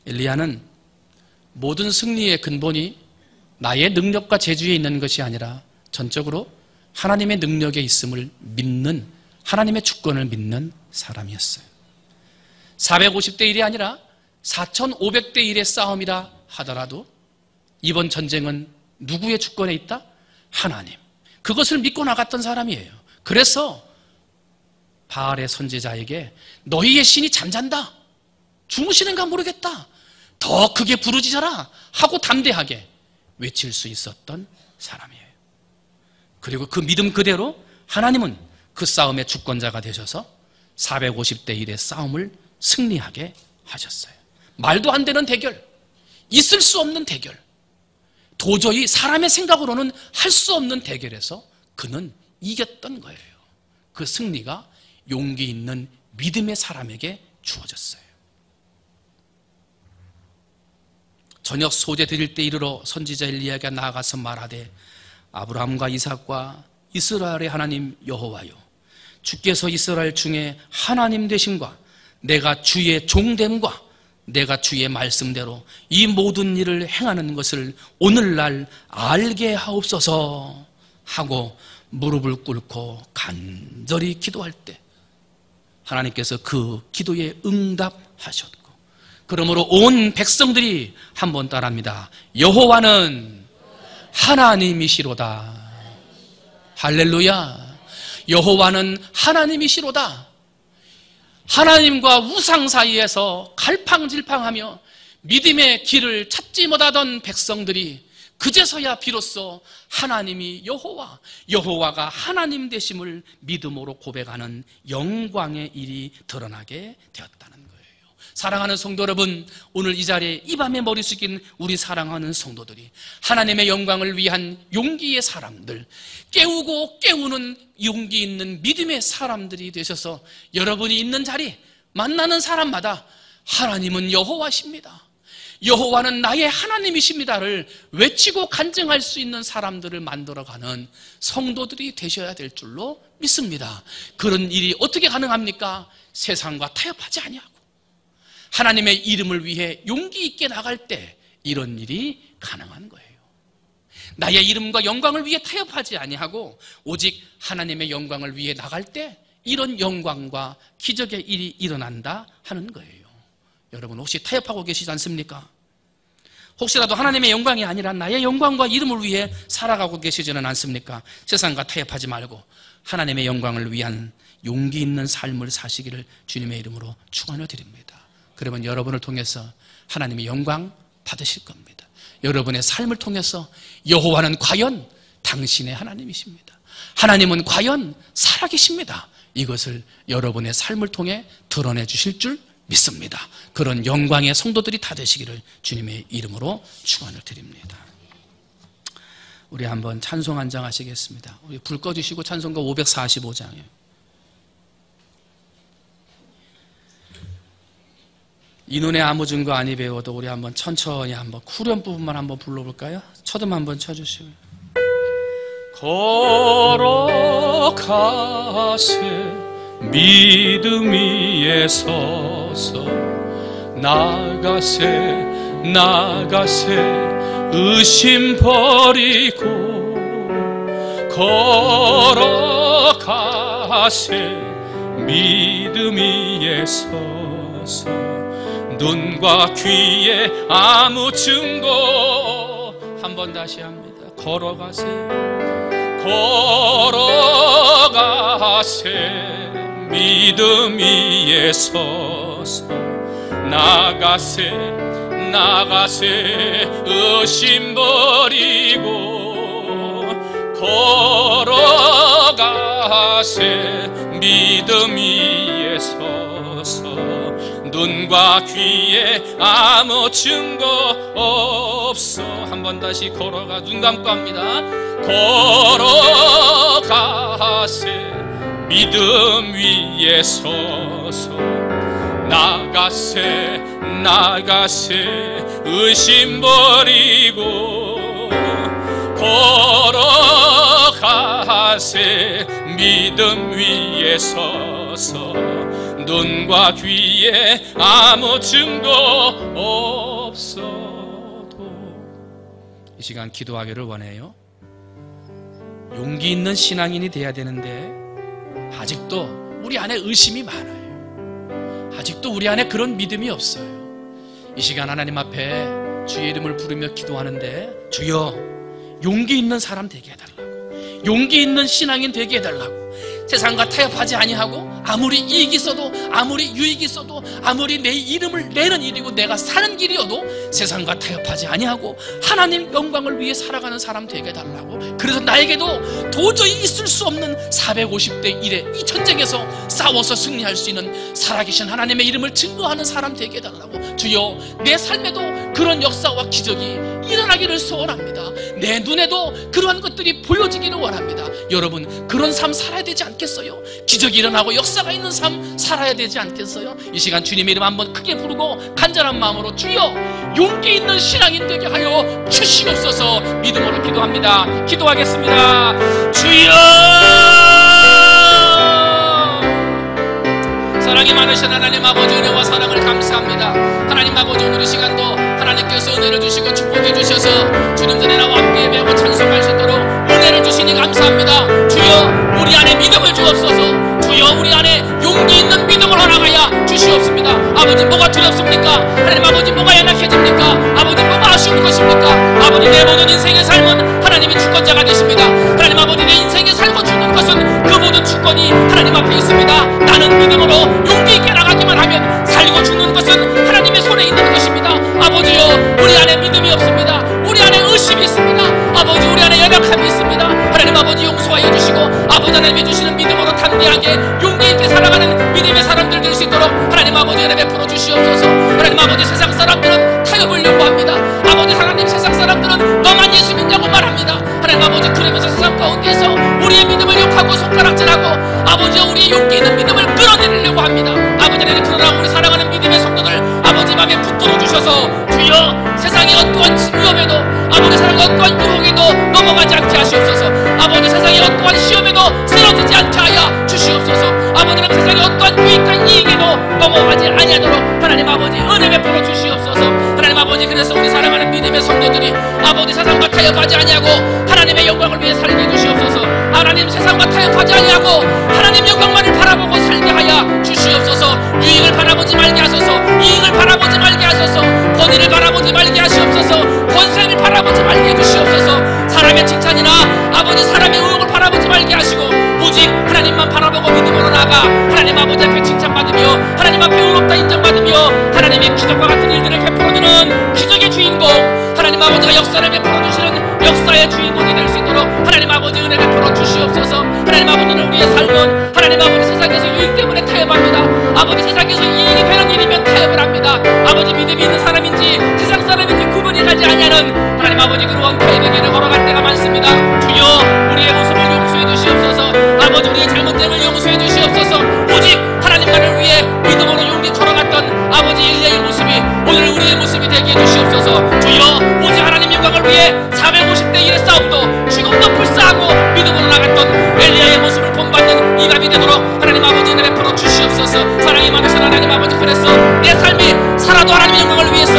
엘리야는 모든 승리의 근본이 나의 능력과 재주에 있는 것이 아니라 전적으로 하나님의 능력에 있음을 믿는, 하나님의 주권을 믿는 사람이었어요. 450대 1이 아니라 4500대 1의 싸움이라 하더라도 이번 전쟁은 누구의 주권에 있다? 하나님. 그것을 믿고 나갔던 사람이에요. 그래서 바알의 선지자에게 너희의 신이 잠잔다, 주무시는가 모르겠다, 더 크게 부르짖어라 하고 담대하게 외칠 수 있었던 사람이에요. 그리고 그 믿음 그대로 하나님은 그 싸움의 주권자가 되셔서 450대 1의 싸움을 승리하게 하셨어요. 말도 안 되는 대결, 있을 수 없는 대결, 도저히 사람의 생각으로는 할 수 없는 대결에서 그는 이겼던 거예요. 그 승리가 용기 있는 믿음의 사람에게 주어졌어요. 저녁 소재 드릴 때 이르러 선지자 엘리야가 나아가서 말하되 아브라함과 이삭과 이스라엘의 하나님 여호와여, 주께서 이스라엘 중에 하나님 되심과 내가 주의 종됨과 내가 주의 말씀대로 이 모든 일을 행하는 것을 오늘날 알게 하옵소서 하고 무릎을 꿇고 간절히 기도할 때 하나님께서 그 기도에 응답하셨고, 그러므로 온 백성들이 한번 따라합니다. 여호와는 하나님이시로다. 할렐루야. 여호와는 하나님이시로다. 하나님과 우상 사이에서 갈팡질팡하며 믿음의 길을 찾지 못하던 백성들이 그제서야 비로소 하나님이 여호와, 여호와가 하나님 되심을 믿음으로 고백하는 영광의 일이 드러나게 되었다는 거예요. 사랑하는 성도 여러분, 오늘 이 자리에 이 밤에 머리 숙인 우리 사랑하는 성도들이 하나님의 영광을 위한 용기의 사람들, 깨우고 깨우는 용기 있는 믿음의 사람들이 되셔서 여러분이 있는 자리, 만나는 사람마다 하나님은 여호와십니다, 여호와는 나의 하나님이십니다를 외치고 간증할 수 있는 사람들을 만들어가는 성도들이 되셔야 될 줄로 믿습니다. 그런 일이 어떻게 가능합니까? 세상과 타협하지 아니하고 하나님의 이름을 위해 용기 있게 나갈 때 이런 일이 가능한 거예요. 나의 이름과 영광을 위해 타협하지 아니하고 오직 하나님의 영광을 위해 나갈 때 이런 영광과 기적의 일이 일어난다 하는 거예요. 여러분 혹시 타협하고 계시지 않습니까? 혹시라도 하나님의 영광이 아니라 나의 영광과 이름을 위해 살아가고 계시지는 않습니까? 세상과 타협하지 말고 하나님의 영광을 위한 용기 있는 삶을 사시기를 주님의 이름으로 축원을 드립니다. 그러면 여러분을 통해서 하나님의 영광 받으실 겁니다. 여러분의 삶을 통해서 여호와는 과연 당신의 하나님이십니다. 하나님은 과연 살아계십니다. 이것을 여러분의 삶을 통해 드러내 주실 줄 믿습니다. 그런 영광의 성도들이 다 되시기를 주님의 이름으로 축원을 드립니다. 우리 한번 찬송 한 장 하시겠습니다. 우리 불 꺼주시고 찬송가 545장이에요. 이 눈에 아무 증거 아니 배워도 우리 한번 천천히 한번 후렴 부분만 한번 불러볼까요? 첫음 한번 쳐주시고요. 걸어가세 믿음 위에 서서 나가세 의심 버리고 걸어가세 믿음 위에 서서 눈과 귀에 아무 증거 한 번 다시 합니다. 걸어가세 믿음 위에 서서 나가세 의심 버리고 걸어가세 믿음 위에 서서 눈과 귀에 아무 증거 없어. 한 번 다시 걸어가 눈 감고 합니다. 걸어가세 믿음 위에 서서 나가세 의심 버리고 걸어가세 믿음 위에 서서 눈과 귀에 아무 증거 없어도. 이 시간 기도하기를 원해요. 용기 있는 신앙인이 돼야 되는데 아직도 우리 안에 의심이 많아요. 아직도 우리 안에 그런 믿음이 없어요. 이 시간 하나님 앞에 주의 이름을 부르며 기도하는데, 주여 용기 있는 사람 되게 해달라고, 용기 있는 신앙인 되게 해달라고. 세상과 타협하지 아니하고 아무리 이익이 있어도 아무리 유익이 있어도 아무리 내 이름을 내는 일이고 내가 사는 길이어도 세상과 타협하지 아니하고 하나님 영광을 위해 살아가는 사람 되게 해달라고. 그래서 나에게도 도저히 있을 수 없는 450대 1의 이 전쟁에서 싸워서 승리할 수 있는 살아계신 하나님의 이름을 증거하는 사람 되게 해달라고. 주여 내 삶에도 그런 역사와 기적이 일어나기를 소원합니다. 내 눈에도 그러한 것들이 보여지기를 원합니다. 여러분 그런 삶 살아야 되지 않겠어요? 기적이 일어나고 역사 역사가 있는 삶 살아야 되지 않겠어요? 이 시간 주님의 이름 한번 크게 부르고 간절한 마음으로 주여 용기 있는 신앙인 되게 하여 주시옵소서. 믿음으로 기도합니다. 기도하겠습니다. 주여, 사랑이 많으신 하나님 아버지, 은혜와 사랑을 감사합니다. 하나님 아버지, 오늘 이 시간도 하나님께서 은혜를 주시고 축복해 주셔서 주님 전에 나와 함께 예배하고 찬송할 수 있도록 은혜를 주시니 감사합니다. 주여, 우리 안에 믿음을 주옵소서. 주여, 우리 안에 용기 있는 믿음을 허락하여 주시옵습니다. 아버지, 뭐가 두렵습니까? 하나님 아버지, 뭐가 연약해집니까? 아버지, 뭐가 아쉬운 것입니까? 아버지, 내 모든 인생의 삶은 하나님이 주권자가 되십니다. 하나님 아버지, 내 인생에 살고 죽는 것은 그 모든 주권이 하나님 앞에 있습니다. 나는 믿음으로 용기 있게 나가기만 하면 살고 죽는 것은 하나님의 손에 있는 것입니다. 아버지요, 우리 안에 믿음이 없습니다. 우리 안에 의심이 있습니다. 아버지, 우리 안에 연약함이 있습니다. 하나님 아버지, 용서하여 주시고 아버지 하나님이 주시는 믿음으로 담대하게 용기 있게 살아가는 믿음의 사람들 될 수 있도록 하나님 아버지 은혜 베풀어 주시옵소서. 하나님 아버지, 세상 사람들은 타협을 요구합니다. 아버지 하나님, 세상 사람들은 너만 예수 믿냐고 말합니다. 하나님 아버지, 그러면서 세상 가운데서 우리의 믿음을 욕하고 손가락질하고 아버지, 우리의 용기 있는 믿음을 끌어내리려고 합니다. 아버지 하나님, 그러나 우리 사랑하는 믿음의 성도들 아버지 맘에 붙들어 주셔서 주여, 세상의 어떠한 위험에도 아버지, 사랑의 어떠한 유혹에도 넘어가지 않게 하시옵소서. 아버지, 세상의 어떠한 시험에도 쓰러지지 않게 하여 주시옵소서. 아버지는 세상의 어떠한 유익한 이익에도 넘어가지 아니하도록 하나님 아버지 은혜 베풀어 주시옵소서. 하나님 아버지, 그래서 우리 사랑하는 믿음의 성도들이 아버지 세상과 타협하지 아니하고 하나님의 영광을 위해 살게 해주시옵소서. 하나님, 세상과 타협하지 아니하고 하나님 영광만을 바라보고 살게 하여 주시옵소서. 유익을 바라보지 말게 하소서. 이익을 바라보지 말게 하소서. 권위를 바라보지 말게 하시옵소서. 권세를 바라보지 말게 해주시옵소서. 사람의 칭찬이나 아버지 사람의 의혹을 바라보지 말게 하시고 오직 하나님만 바라보고 믿음으로 나아가 하나님 아버지 앞에 칭찬받으며 하나님 앞에 의롭다 인정받으며 하나님의 기적과 같은 일들을 베풀어주는 기적의 주인공, 하나님 아버지가 역사를 베풀어주시는 역사의 주인공이 될 수 있도록 하나님 아버지 은혜 베풀어 주시옵소서. 하나님 아버지는 우리의 삶은 하나님 아버지 세상에서 유익 때문에 타협합니다. 아버지, 세상에서 이익이 되는 일이면 타협을 합니다. 아버지, 믿음이 있는 사람인지 세상 사람인지 구분이 가지 아니하는 하나님 아버지, 그러한 타협의 길을 걸어갈 때가 많습니다. 주여, 우리의 모습을 용서해 주시옵소서. 아버지, 우리의 잘못됨을 용서해 주시옵소서. 오직 하나님만을 위해 믿음으로 용기 걸어갔던 아버지 엘리야의 모습이 오늘 우리의 모습이 되게 해주시옵소서. 주여, 오직 하나님 영광을 위해 450대 1의 싸움도 죽음도 불사하고 믿음으로 나갔던 엘리야의 모습을 본받는 이 밤이 되도록 하나님 아버지 은혜 베풀어 주시옵소서. 사랑이 많으신 하나님 아버지, 그래서 내 삶이 살아도 하나님 영광을 위해서,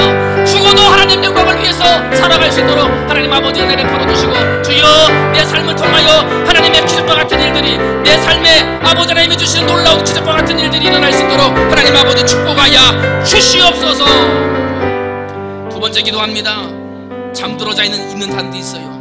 죽어도 하나님 영광을 위해서 살아갈 수 있도록 하나님 아버지 은혜 베풀어 주시고, 주여, 내 삶을 통하여 하나님의 기적과 같은 일들이 내 삶에 아버지 하나님이 주시는 놀라운 기적과 같은 일들이 일어날 수 있도록 하나님 아버지 축복하여 주시옵소서. 두 번째 기도합니다. 잠들어져 있는 사람도 있어요.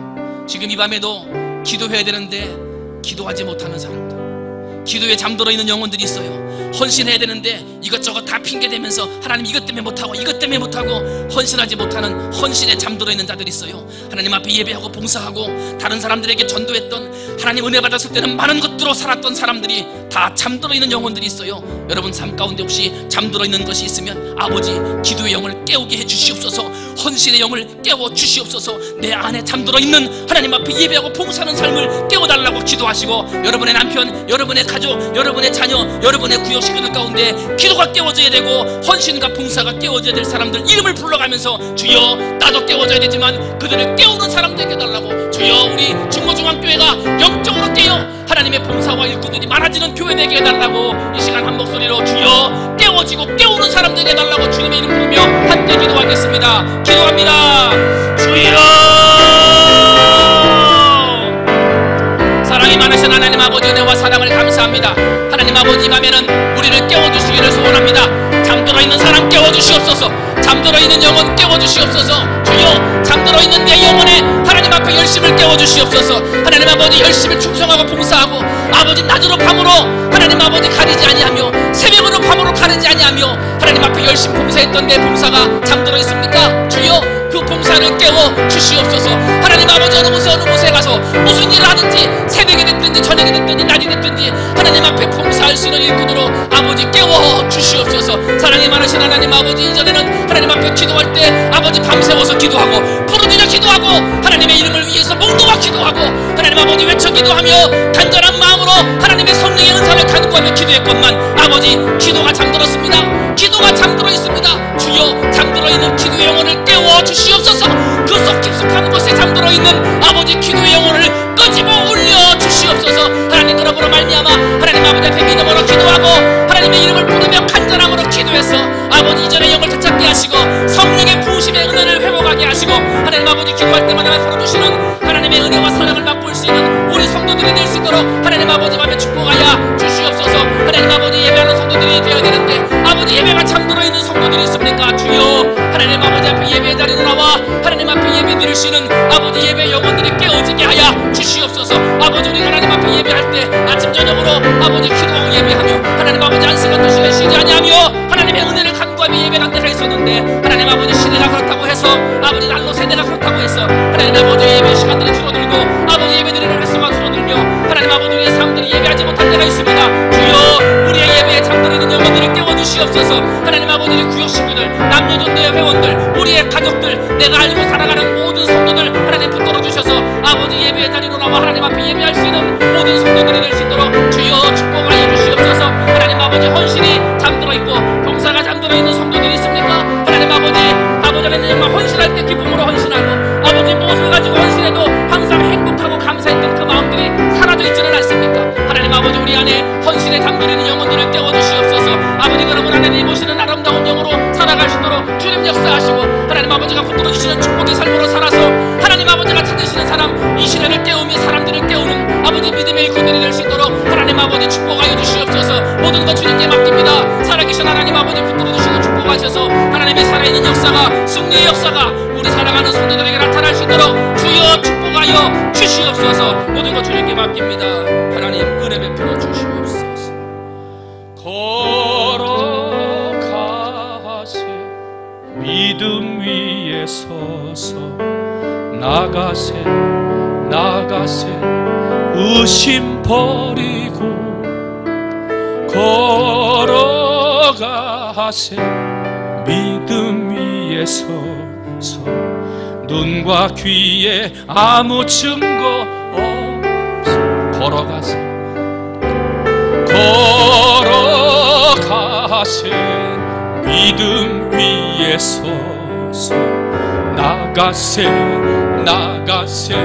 지금 이 밤에도 기도해야 되는데 기도하지 못하는 사람들, 기도에 잠들어 있는 영혼들이 있어요. 헌신해야 되는데 이것저것 다 핑계대면서 하나님 이것 때문에 못하고 이것 때문에 못하고 헌신하지 못하는 헌신에 잠들어 있는 자들이 있어요. 하나님 앞에 예배하고 봉사하고 다른 사람들에게 전도했던, 하나님 은혜 받았을 때는 많은 것들로 살았던 사람들이 다 잠들어 있는 영혼들이 있어요. 여러분 삶 가운데 혹시 잠들어 있는 것이 있으면 아버지, 기도의 영을 깨우게 해주시옵소서. 헌신의 영을 깨워 주시옵소서. 내 안에 잠들어 있는 하나님 앞에 예배하고 봉사하는 삶을 깨워달라고 기도하시고, 여러분의 남편, 여러분의 가족, 여러분의 자녀, 여러분의 구역 식구들 가운데 기도가 깨워져야 되고 헌신과 봉사가 깨워져야 될 사람들 이름을 불러가면서 주여, 나도 깨워져야 되지만 그들을 깨우는 사람들에게 해달라고. 주여, 우리 중고중앙교회가 영적으로 깨어 하나님의 봉사와 일꾼들이 많아지는 교회 되게 해달라고 이 시간 한 목소리로 주여, 깨워지고 깨우는 사람들에게 해달라고 주님의 이름 부르며 함께 기도하겠습니다. 기도합니다. 주여, 사랑이 많으신 하나님 아버지, 은혜와 사랑을 감사합니다. 하나님 아버지, 이 밤에는 우리를 깨워주시기를 소원합니다. 잠들어 있는 사람 깨워주시옵소서. 잠들어 있는 영혼 깨워주시옵소서. 주여, 잠들어 있는 내 영혼에 하나님 앞에 열심을 깨워주시옵소서. 하나님 아버지, 열심히 충성하고 봉사하고 아버지, 낮으로 밤으로 하나님 아버지 가리지 아니하며 새벽으로 밤으로 가리지 아니하며 하나님 앞에 열심히 봉사했던 내 봉사가 잠들어 있습니까? 주여, 그 봉사를 깨워 주시옵소서. 하나님 아버지, 어느 곳에 가서 무슨 일을 하든지 새벽이 됐든지 저녁이 됐든지 낮이 됐든지 하나님 앞에 봉사할 수 있는 일꾼으로 아버지 깨워 주시옵소서. 사랑이 많으신 하나님 아버지, 이전에는 하나님 앞에 기도할 때 아버지 밤새워서 기도하고 부르짖어 기도하고 하나님의 이름을 위해서 목놓아 기도하고 하나님 아버지 외쳐 기도하며 간절한 마음으로 하나님의 성령의 은사를 간구하며 기도했건만 아버지 기도가 잠들었습니다. 기도가 잠들어 있습니다. 주여 잠들어 있는 기도의 영혼을 깨워 주시옵소서. 그 속 깊숙한 곳에 잠들어 있는 아버지 기도의 영혼을 끄집어 올려 주시옵소서. 하나님 그러므로 말미암아 하나님 아버지 앞에 믿음으로 기도하고 하나님의 이름을 부르며 간절함으로 기도해서 아버지 이전의 영을 되찾게 하시고 성령의 부으심의 은혜를 회복하게 하시고 하나님 아버지 기도할 때마다 베풀어주시는 하나님의 은혜와 사랑을 맛볼 수 있는 우리 성도들이 될 수 있도록 하나님 아버지 맘에 축복하여 주시옵소서. 하나님 아버지 예배하는 성도들이 되어야 되는데 아버지 예배가 잠들어 있는 성도들이 있습니까? 주여 하나님 아버지 앞에 예배의 자리로 나와 하나님 앞에 예배 드릴 수 있는 아버지 예배 영혼들이 깨어지게 하여 주시옵소서. 아버지 우리 하나님 앞에 예배할 때 아침 저녁으로 아버지 기도하고 예배하며 하나님 아버지 안식한 두 시간 쉬지 아니하며 하나님의 은혜를 간구하며 예배한 때가 있었는데 하나님 아버지 시대가 그렇다고 해서 아버지 난로 세대가 그렇다고 해서 하나님 아버지 예배 시간들이 줄어들고 아버지 예배 드리는 횟수가 줄어들며 하나님 아버지 우리의 삶들이 예배하지 못할 때가 있습니다. 주여 우리의 예배에 잠들어 있는 영혼들을 깨워주시옵소서. 하나님 아버지 우리 구역 식구들 남녀전도회 회원들 우리의 가족들 내가 알고 살아가는 모든 성도들 하나님 붙들어 주셔서 아버지 예배의 자리로 나와 하나님 앞에 예배할 수 있는 모든 성도들이 될 수 있도록 주여 축복을 해주시옵소서. 하나님 아버지 헌신이 잠들어 있고 봉사가 잠들어 있는 성도들이 있습니까? 하나님 아버지 하나님 정말 헌신할 때 기쁨으로 헌신하고 아버지 무엇을 가지고 헌신해도 항상 행복하고 감사했던 그 마음들이 사라져 있지는 않습니까? 하나님 아버지 우리 안에 헌신에 잠들어 있는 영혼들을 깨워주시옵소서. 아버지 그러므로 하나님 모시는 아름다운 영으로 살아갈 수 있도록 주님 역사하시고 하나님 아버지가 붙들어 주시는 축복의 삶으로 살아서 하나님 아버지가 찾으시는 사람 이 시대를 깨우며 사람들을 깨우는 아버지 믿음의 일꾼들이 될 수 있도록 하나님 아버지 축복하여 주시옵소서. 모든 것 주님께 맡깁니다. 살아계신 하나님 아버지 붙들어 주시고 축복하셔서 하나님의 살아있는 역사가 승리의 역사가 우리 사랑하는 성도들에게 나타날 수 있도록 주여 축복하여 주시옵소서. 모든 것 주님께 맡깁니다. 하나님 은혜 베풀어 주시옵소서. 걸어가세 믿음 위에 서서 나가세 나가세 의심 버리고 걸어가세 믿음 위에 서서 눈과 귀에 아무 증거 없어 걸어가세 걸어가세 믿음 위에 서서 나가세 나가세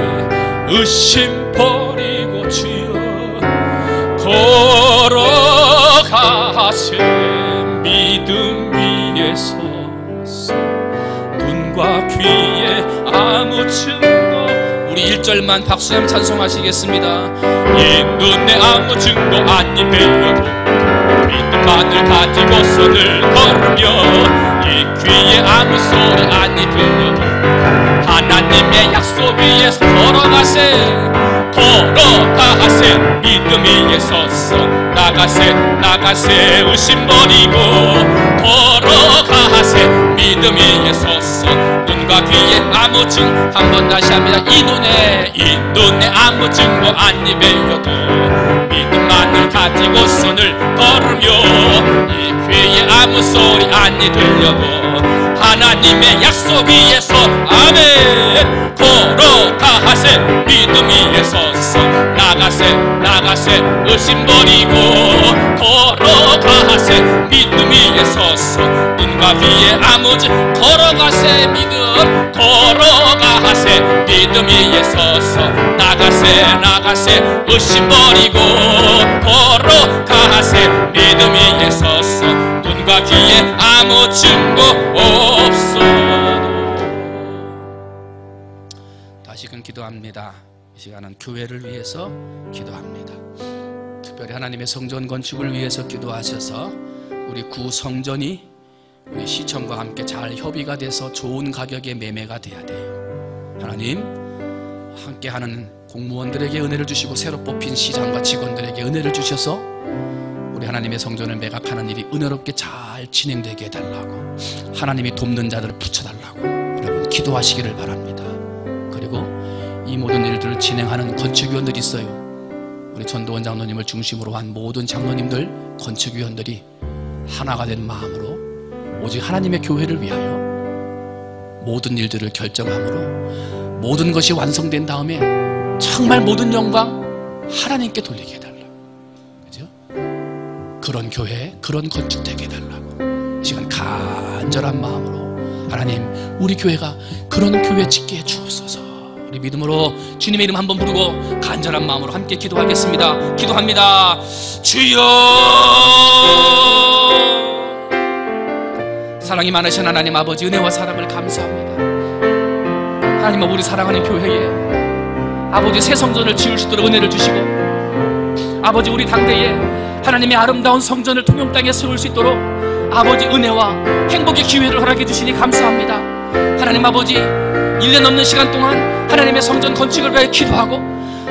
의심 버리고 주여 걸어가세 믿음 위에 서서 눈과 귀에 아무 증거 우리 1절만 박수하며 찬송하시겠습니다. 이 눈에 아무 증거 안 입혀도 믿음만을 가지고 손을 걸으며 이 귀에 아무 소리 안 들려도 하나님의 약속 위에서 걸어가세 걸어가세 믿음 위에 서서 나가세 나가세 의심 버리고 걸어가세 믿음 위에 서서 눈과 귀에 아무 증거 한번 다시 합니다. 이 눈에 아무 증거 안 입혀도 믿음만을 가지고 손을 걸으며 이 귀에 아무 소리 안 들려도 하나님의 약속 위에서 아멘 걸어가세 믿음 위에 서서 나가세 나가세 의심 버리고 걸어가세 믿음 위에 서서 눈과 귀에 아무 증거 걸어가세 믿음 걸어가세 믿음 위에 서서 나가세 나가세 의심 버리고 걸어가세 믿음 위에 서서 눈과 귀에 아무 증거 없어도 다시금 기도합니다. 이 시간은 교회를 위해서 기도합니다. 특별히 하나님의 성전 건축을 위해서 기도하셔서 우리 구성전이 우리 시청과 함께 잘 협의가 돼서 좋은 가격에 매매가 돼야 돼요. 하나님 함께하는 공무원들에게 은혜를 주시고 새로 뽑힌 시장과 직원들에게 은혜를 주셔서 우리 하나님의 성전을 매각하는 일이 은혜롭게 잘 진행되게 해달라고 하나님이 돕는 자들을 붙여달라고 여러분 기도하시기를 바랍니다. 그리고 이 모든 일들을 진행하는 건축위원들이 있어요. 우리 전도원 장로님을 중심으로 한 모든 장로님들 건축위원들이 하나가 된 마음으로 오직 하나님의 교회를 위하여 모든 일들을 결정함으로 모든 것이 완성된 다음에 정말 모든 영광 하나님께 돌리게 해달라고 그런 교회, 그런 건축 되게 해달라고 이 시간 간절한 마음으로 하나님, 우리 교회가 그런 교회 짓게 해주옵소서. 우리 믿음으로 주님의 이름 한번 부르고 간절한 마음으로 함께 기도하겠습니다. 기도합니다. 주여, 사랑이 많으신 하나님 아버지, 은혜와 사랑을 감사합니다. 하나님, 우리 사랑하는 교회에 아버지 새 성전을 지을 수 있도록 은혜를 주시고, 아버지 우리 당대에 하나님의 아름다운 성전을 통영 땅에 세울 수 있도록 아버지 은혜와 행복의 기회를 허락해 주시니 감사합니다. 하나님 아버지, 1년 넘는 시간 동안 하나님의 성전 건축을 위해 기도하고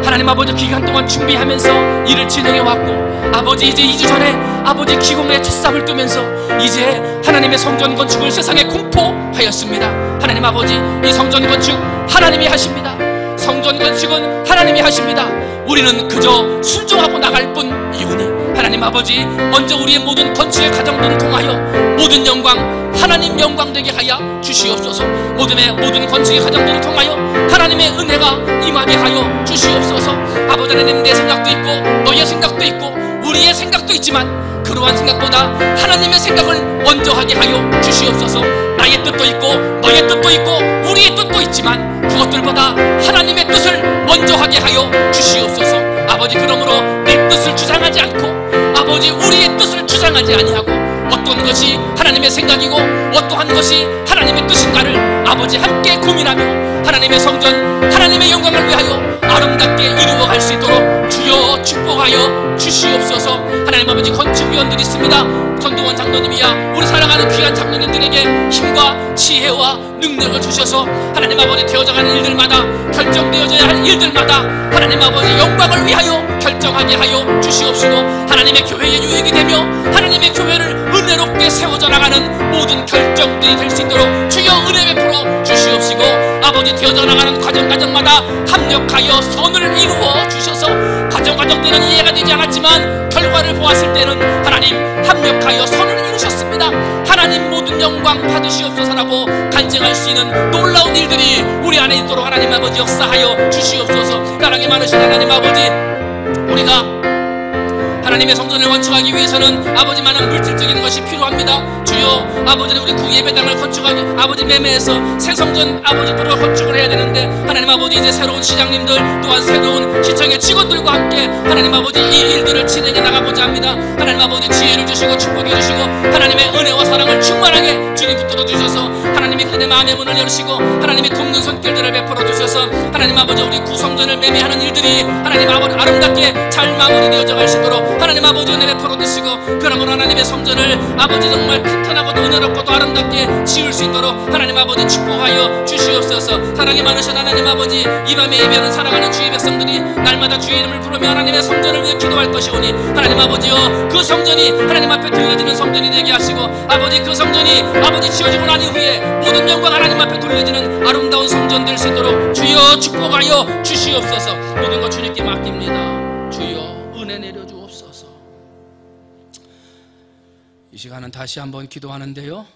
하나님 아버지 기간 동안 준비하면서 일을 진행해 왔고, 아버지 이제 2주 전에 아버지 기공의 첫삽을 뜨면서 이제 하나님의 성전 건축을 세상에 공포하였습니다. 하나님 아버지, 이 성전 건축 하나님이 하십니다. 성전 건축은 하나님이 하십니다. 우리는 그저 순종하고 나갈 뿐. 이유는 하나님 아버지, 먼저 우리의 모든 건축의 과정들을 통하여 모든 영광, 하나님 영광 되게 하여 주시옵소서. 모든 건축의 과정들을 통하여 하나님의 은혜가 임하게 하여 주시옵소서. 아버지 하나님, 내 생각도 있고 너의 생각도 있고 우리의 생각도 있지만 그러한 생각보다 하나님의 생각을 먼저 하게 하여 주시옵소서. 나의 뜻도 있고 너의 뜻도 있고 우리의 뜻도 있지만 그것들보다 하나님의 뜻을 먼저 하게 하여 주시옵소서. 아버지, 그러므로 내 뜻을 주장하지 않고 아버지 우리의 뜻을 주장하지 아니하고 어떤 것이 하나님의 생각이고 어떠한 것이 하나님의 뜻인가를 아버지 함께 고민하며 하나님의 성전, 하나님의 영광을 위하여 아름답게 이루어갈 수 있도록 주여 축복하여 주시옵소서. 하나님 아버지, 건축위원들이 있습니다. 전동원 장로님이야 우리 사랑하는 귀한 장로님들에게 힘과 지혜와 능력을 주셔서 하나님 아버지 되어져가는 일들마다, 결정되어져야 할 일들마다 하나님 아버지 영광을 위하여 결정하게 하여 주시옵시고, 하나님의 교회의 유익이 되며 하나님의 교회를 은혜롭게 세워져 나가는 모든 결정들이 될 수 있도록 주여 은혜 베풀어 주시옵시고, 아버지 되어져 나가는 과정마다 합력하여 선을 이루어 주셔서 과정 때는 이해가 되지 않았지만 결과를 보았을 때는 하나님 합력하여 선을 이루셨습니다. 하나님 모든 영광 받으시옵소서라고 간증할 수 있는 놀라운 일들이 우리 안에 있도록 하나님 아버지 역사하여 주시옵소서. 사랑이 많으신 하나님 아버지, 우리가 하나님의 성전을 건축하기 위해서는 아버지 많은 물질적인 것이 필요합니다. 주여, 아버지는 우리 구예배당을 건축하기 아버지 매매해서 새 성전 아버지로 건축을 해야 되는데 하나님 아버지 이제 새로운 시장님들 또한 새로운 시청의 직원들과 함께 하나님 아버지 이 일들을 진행해 나가고자 합니다. 하나님 아버지 지혜를 주시고 축복해 주시고 하나님의 은혜와 사랑을 충만하게 주님 붙들어 주셔서 하나님이 그들의 마음의 문을 열으시고 하나님의 돕는 손길들을 베풀어 주셔서 하나님 아버지 우리 구성전을 매매하는 일들이 하나님 아버지 아름답게 잘 마무리되어져 갈 수 있도록 하나님 아버지 은혜 베풀어 주시고, 그러므로 하나님의 성전을 아버지 정말 튼튼하고도 은혜롭고도 아름답게 지을 수 있도록 하나님 아버지 축복하여 주시옵소서. 사랑이 많으신 하나님 아버지, 이 밤에 예배하는 사랑하는 주의 백성들이 날마다 주의 이름을 부르며 하나님의 성전을 위해 기도할 것이오니 하나님 아버지여, 그 성전이 하나님 앞에 돌려지는 성전이 되게 하시고 아버지 그 성전이 아버지 지어지고 난 이후에 모든 영광 하나님 앞에 돌려지는 아름다운 성전 될 수 있도록 주여 축복하여 주시옵소서. 모든 것 주님께 맡깁니다. 주여 은혜 내려주옵소서. 이 시간은 다시 한번 기도하는데요,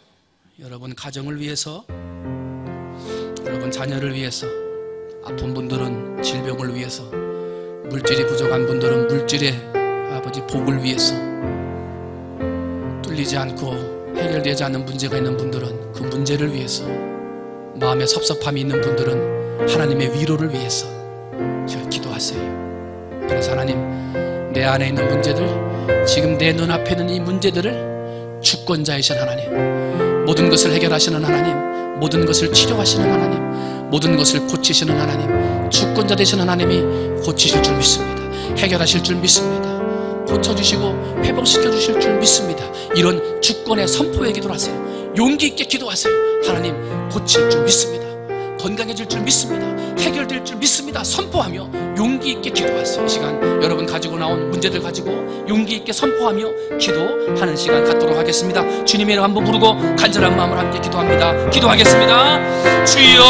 여러분 가정을 위해서, 여러분 자녀를 위해서, 아픈 분들은 질병을 위해서, 물질이 부족한 분들은 물질의 아버지 복을 위해서, 뚫리지 않고 해결되지 않는 문제가 있는 분들은 그 문제를 위해서, 마음에 섭섭함이 있는 분들은 하나님의 위로를 위해서 기도하세요. 그래서 하나님, 내 안에 있는 문제들, 지금 내 눈앞에 있는 이 문제들을 주권자이신 하나님, 모든 것을 해결하시는 하나님, 모든 것을 치료하시는 하나님, 모든 것을 고치시는 하나님, 주권자 되신 하나님이 고치실 줄 믿습니다. 해결하실 줄 믿습니다. 고쳐주시고 회복시켜주실 줄 믿습니다. 이런 주권의 선포의 기도를 하세요. 용기 있게 기도하세요. 하나님 고칠 줄 믿습니다. 건강해질 줄 믿습니다. 해결될 줄 믿습니다. 선포하며 용기 있게 기도하세요. 이 시간 여러분 가지고 나온 문제들 가지고 용기 있게 선포하며 기도하는 시간 갖도록 하겠습니다. 주님의 이름 한번 부르고 간절한 마음으로 함께 기도합니다. 기도하겠습니다. 주여,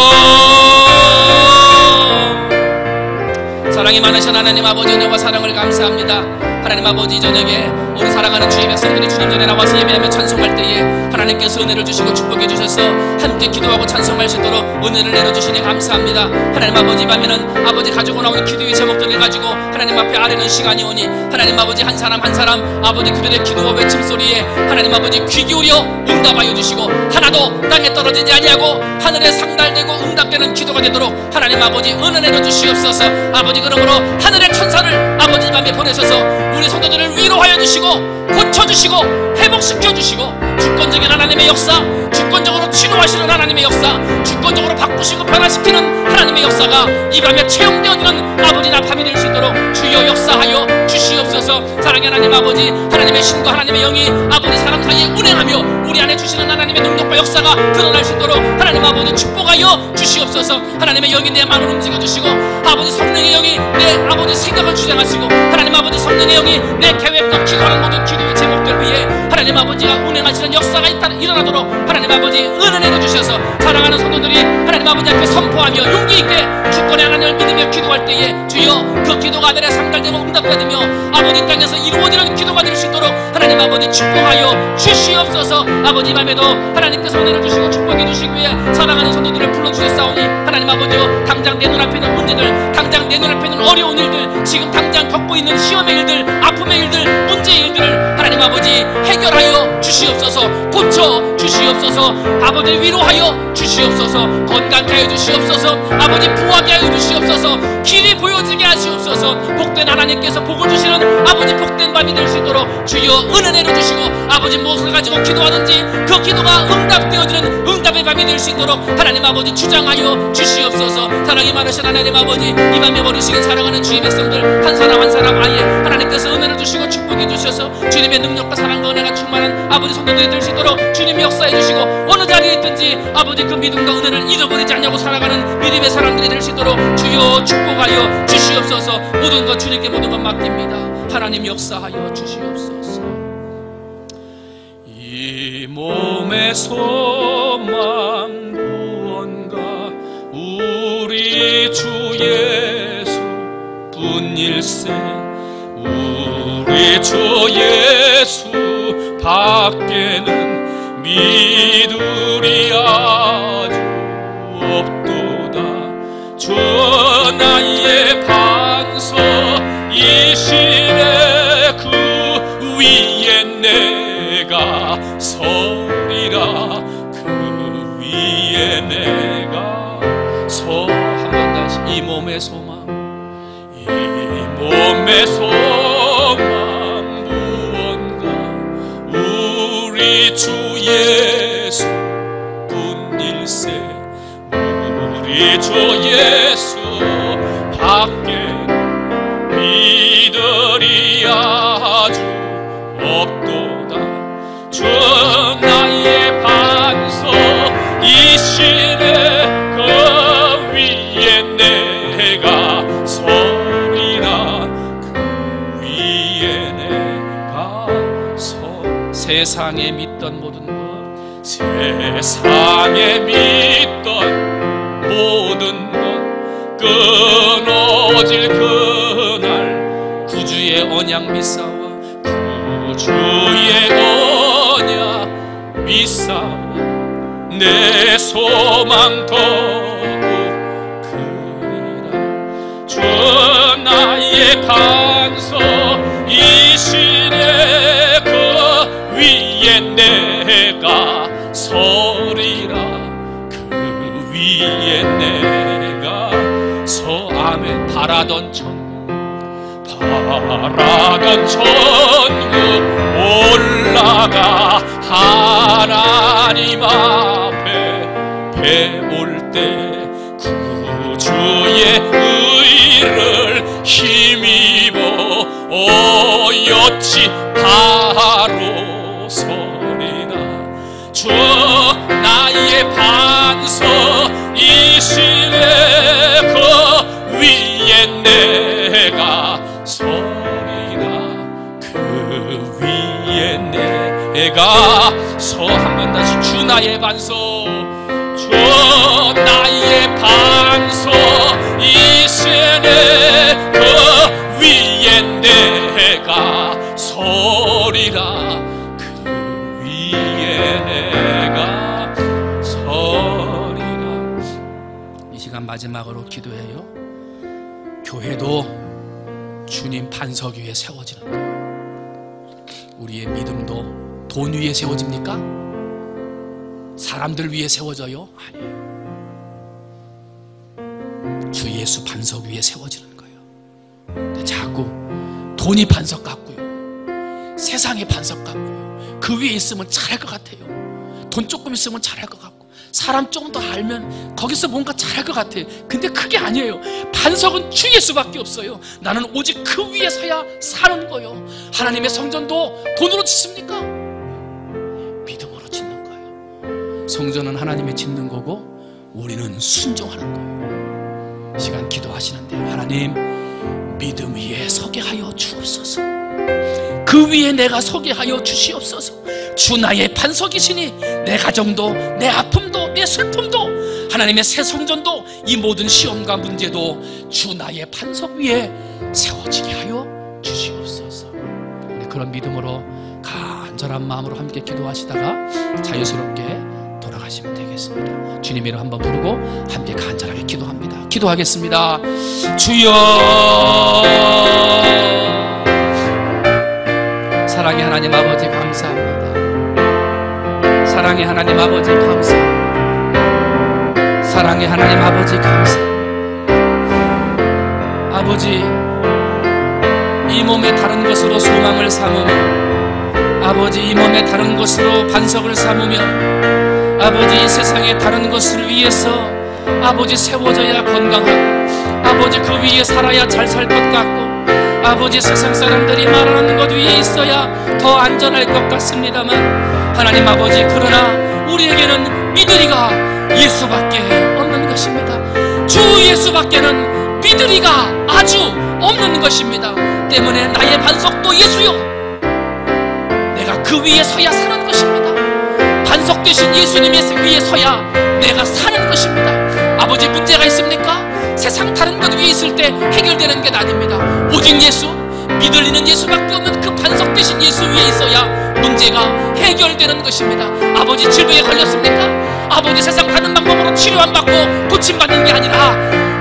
사랑이 많으신 하나님 아버지, 은혜와 사랑을 감사합니다. 하나님 아버지, 저녁에 우리 사랑하는 주의 백성들이 주님 전에 나와서 예배하며 찬송할 때에 하나님께서 은혜를 주시고 축복해 주셔서 함께 기도하고 찬송할 수 있도록 은혜를 내려주시니 감사합니다. 하나님 아버지, 밤에는 아버지 가지고 나오는 기도의 제목들을 가지고 하나님 앞에 아뢰는 시간이 오니 하나님 아버지, 한 사람 한 사람 아버지 그들의 기도와 외침 소리에 하나님 아버지 귀 기울여 응답하여 주시고 하나도 땅에 떨어지지 아니하고 하늘에 상달되고 응답되는 기도가 되도록 하나님 아버지 은혜 내려 주시옵소서. 아버지, 그러므로 하늘의 천사를 아버지 밤에 보내셔서 우리 성도들을 위로하여 주시고 고쳐주시고 회복시켜주시고 주권적인 하나님의 역사, 주권적으로 치료하시는 하나님의 역사, 주권적으로 바꾸시고 변화시키는 하나님의 역사가 이 밤에 체험되어지는 아버지나 밤이 될 수 있도록 주여 역사하여 주시옵소서. 사랑의 하나님 아버지, 하나님의 신과 하나님의 영이 아버지 사람 사이에 운행하며 우리 안에 주시는 하나님의 능력과 역사가 드러날 수 있도록 하나님 아버지 축복하여 주시옵소서. 하나님의 영이 내 마음을 움직여주시고 아버지 성령의 영이 내 아버지 생각을 주장하시고 하나님 아버지 성령의 영이 내 계획과 기도하는 모든 기도의 제목들 위에 하나님 아버지가 운행하시는 역사가 일어나도록 하나님 아버지 은혜 내려주셔서 사랑하는 성도들이 하나님 아버지 앞에 선포하며 용기 있게 주권의 하나님을 믿으며 기도할 때에 주여 그 기도가 하늘에 상달되고 응답받으며 아버지 땅에서 이루어지는 기도가 될 수 있도록 하나님 아버지 축복하여 주시옵소서. 아버지, 밤에도 하나님께서 은혜를 주시고 축복해 주시기 위해 사랑하는 성도들을 불러주셨사오니 하나님 아버지요, 당장 내 눈앞에 있는 문제들, 당장 내 눈앞에 있는 어려운 일들, 지금 당장 겪고 있는 시험의 일들, 아픔의 일들, 문제의 일들을 하나님 아버지 해결하여 주시옵소서. 고쳐 주시옵소서. 아버지 위로하여 주시옵소서. 건강케 하여 주시옵소서. 아버지 부하게 하여 주시옵소서. 길이 보여지게 하시옵소서. 복된 하나님께서 복을 주시는 아버지 복된 밤이 될 수 있도록 주여 은혜 내려주시고 아버지 무엇을 가지고 기도하든지 그 기도가 응답되어지는 응답의 밤이 될 수 있도록 하나님 아버지 주장하여 주시옵소서. 사랑이 많으신 하나님 아버지, 이 밤에 버리시긴 사랑하는 주의 백성들 한 사람 한 사람 아예 하나님께서 은혜를 주시고 축복해 주셔서 주님의 능력과 사랑과 은혜가 충만한 아버지 성도들이 될 수 있도록 주님이 역사해 주시고 어느 자리에 있든지 아버지 그 믿음과 은혜를 잃어버리지 않냐고 살아가는 믿음의 사람들이 될 수 있도록 주여 축복하여 주시옵소서. 모든 것 주님께 모든 것 맡깁니다. 하나님 역사하여 주시옵소서. 이 몸의 소망 무언가 우리 주 예수 뿐일세. 우리 주 예수 밖에는 믿으리 아주 없도다. 주 나의 반석 이시에 그 위에 내가 서리라. 그 위에 내가 한번 다시 이 몸의 소망, 이 몸의 소망 무언가 우리 주 예수 뿐일세. 우리 주 예수 밖에 믿으리 아주 없도다. 주 나의 반석 이시에 그 위에 내가 서리라. 그 위에 내가 세상에 믿던 모든 것, 세상에 믿던 모든 것 끊어질 그날 구주의 언약 믿사와 구주의 언약 믿사와 내 소망 더욱 크리라. 주 나의 반석 이시에 그 위에 내가 서리라. 그 위에 내가 아멘. 바라던 천국, 바라던 천국 올라가 하나님 앞에 배울 때 구주의 의를 힘입어 어여치 바로 서리라. 주 나의 반석 이시에 그 위에 내가 서리라. 그 위에 내가 한번 다시 주 나의 반석, 주 나의 반석 이시에 그 위에 내가 마지막으로 기도해요. 교회도 주님 반석 위에 세워지는 거예요. 우리의 믿음도 돈 위에 세워집니까? 사람들 위에 세워져요? 아니에요. 주 예수 반석 위에 세워지는 거예요. 근데 자꾸 돈이 반석 같고요, 세상의 반석 같고요, 그 위에 있으면 잘할 것 같아요. 돈 조금 있으면 잘할 것 같고, 사람 조금 더 알면 거기서 뭔가 잘할 것 같아요. 근데 그게 아니에요. 반석은 주 예수밖에 없어요. 나는 오직 그 위에 서야 사는 거예요. 하나님의 성전도 돈으로 짓습니까? 믿음으로 짓는 거예요. 성전은 하나님이 짓는 거고 우리는 순종하는 거예요. 시간 기도하시는데, 하나님 믿음 위에 서게 하여 주옵소서. 그 위에 내가 서게 하여 주시옵소서. 주 나의 반석이시니 내 가정도, 내 아픔도, 내 슬픔도, 하나님의 새 성전도, 이 모든 시험과 문제도 주 나의 반석 위에 세워지게 하여 주시옵소서. 우리 그런 믿음으로 간절한 마음으로 함께 기도하시다가 자유스럽게 돌아가시면 되겠습니다. 주님 이름 한번 부르고 함께 간절하게 기도합니다. 기도하겠습니다. 주여, 사랑의 하나님 아버지 감사합니다. 사랑의 하나님 아버지 감사합니다. 사랑의 하나님 아버지 감사합니다. 아버지, 이 몸에 다른 것으로 소망을 삼으며, 아버지 이 몸에 다른 것으로 반석을 삼으며, 아버지 이 세상에 다른 것을 위해서 아버지 세워져야 건강하고, 아버지 그 위에 살아야 잘 살 것 같고, 아버지 세상 사람들이 말하는 것 위에 있어야 더 안전할 것 같습니다만, 하나님 아버지, 그러나 우리에게는 믿으리가 예수밖에 없는 것입니다. 주 예수밖에는 믿으리가 아주 없는 것입니다. 때문에 나의 반석도 예수요, 내가 그 위에 서야 사는 것입니다. 반석 되신 예수님의 위에 서야 내가 사는 것입니다. 아버지, 문제가 있습니까? 세상 다른 것 위에 있을 때 해결되는 게 아닙니다. 오직 예수, 믿을리는 예수밖에 없는 그 반석 되신 예수 위에 있어야 문제가 해결되는 것입니다. 아버지, 질병에 걸렸습니까? 아버지, 세상 다른 방법으로 치료 안 받고 고침받는 게 아니라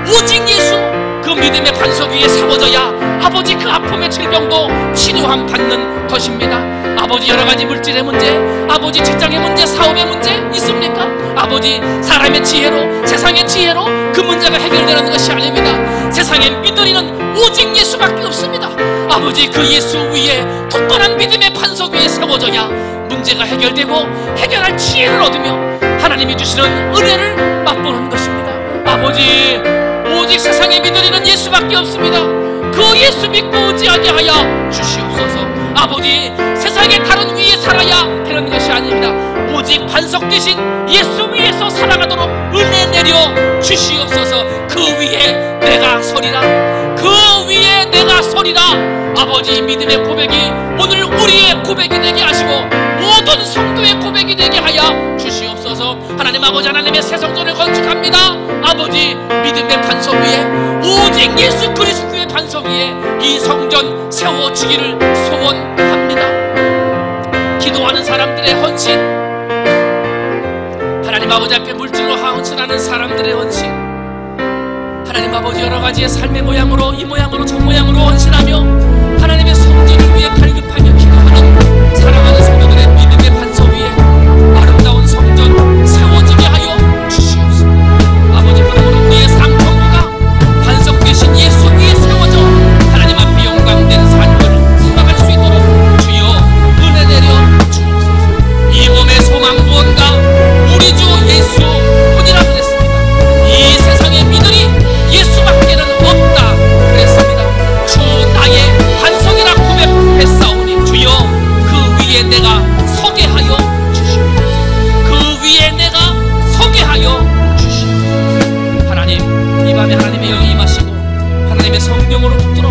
오직 예수, 그 믿음의 반석 위에 세워져야 아버지 그 아픔의 질병도 치료함 받는 것입니다. 아버지, 여러가지 물질의 문제, 아버지 직장의 문제, 사업의 문제 있습니까? 아버지, 사람의 지혜로, 세상의 지혜로 그 문제가 해결되는 것이 아닙니다. 세상에 믿으리는 오직 예수밖에 없습니다. 아버지, 그 예수 위에 굳건한 믿음의 반석 위에 세워져야 문제가 해결되고 해결할 지혜를 얻으며 하나님이 주시는 은혜를 맛보는 것입니다. 아버지, 오직 세상에 믿으리는 예수밖에 없습니다. 그 예수 믿고 의지하게 하여 주시옵소서. 아버지, 세상의 다른 위에 살아야 되는 것이 아닙니다. 오직 반석 되신 예수 위에서 살아가도록 은혜 내려 주시옵소서. 그 위에 내가 서리라, 그 위에 내가 서리라. 아버지, 믿음의 고백이 오늘 우리의 고백이 되게 하시고 모든 성도의 고백이 되게 하여 주시옵소서. 하나님 아버지, 하나님의 새 성전을 건축합니다. 아버지, 믿음의 반석 위에, 오직 예수 그리스도의 반석 위에 이 성전 세워지기를 소원합니다. 기도하는 사람들의 헌신, 하나님 아버지 앞에 물질로 헌신하는 사람들의 헌신, 하나님 아버지 여러가지의 삶의 모양으로, 이 모양으로 저 모양으로 헌신하며 하나님의 성전을 위해 갈급하며 기도하는 사랑하는 성도들의 믿음의 반석 위에 아름다운 성전 세워지게 하여 주시옵소서. 아버지, 그러므로 우리의 삶 전부가 반석 되신 예수 위에 세워져 하나님 앞에 영광된 삶을 살아갈 수 있도록 주여 은혜 내려 주옵소서. 이 몸의 소망 무언가 우리 주 예수 뿐이라 그랬습니다. 이 세상에 믿으리 예수밖에는 없다 그랬습니다. 주 나의 반석이라 고백했사오니 주여 그 위에 내가 서게 하여 주시옵소서. 그 위에 내가 서게 하여 주시옵소서. 하나님, 이 밤에 하나님의 영이 임하시고 하나님의 성령으로 붙들어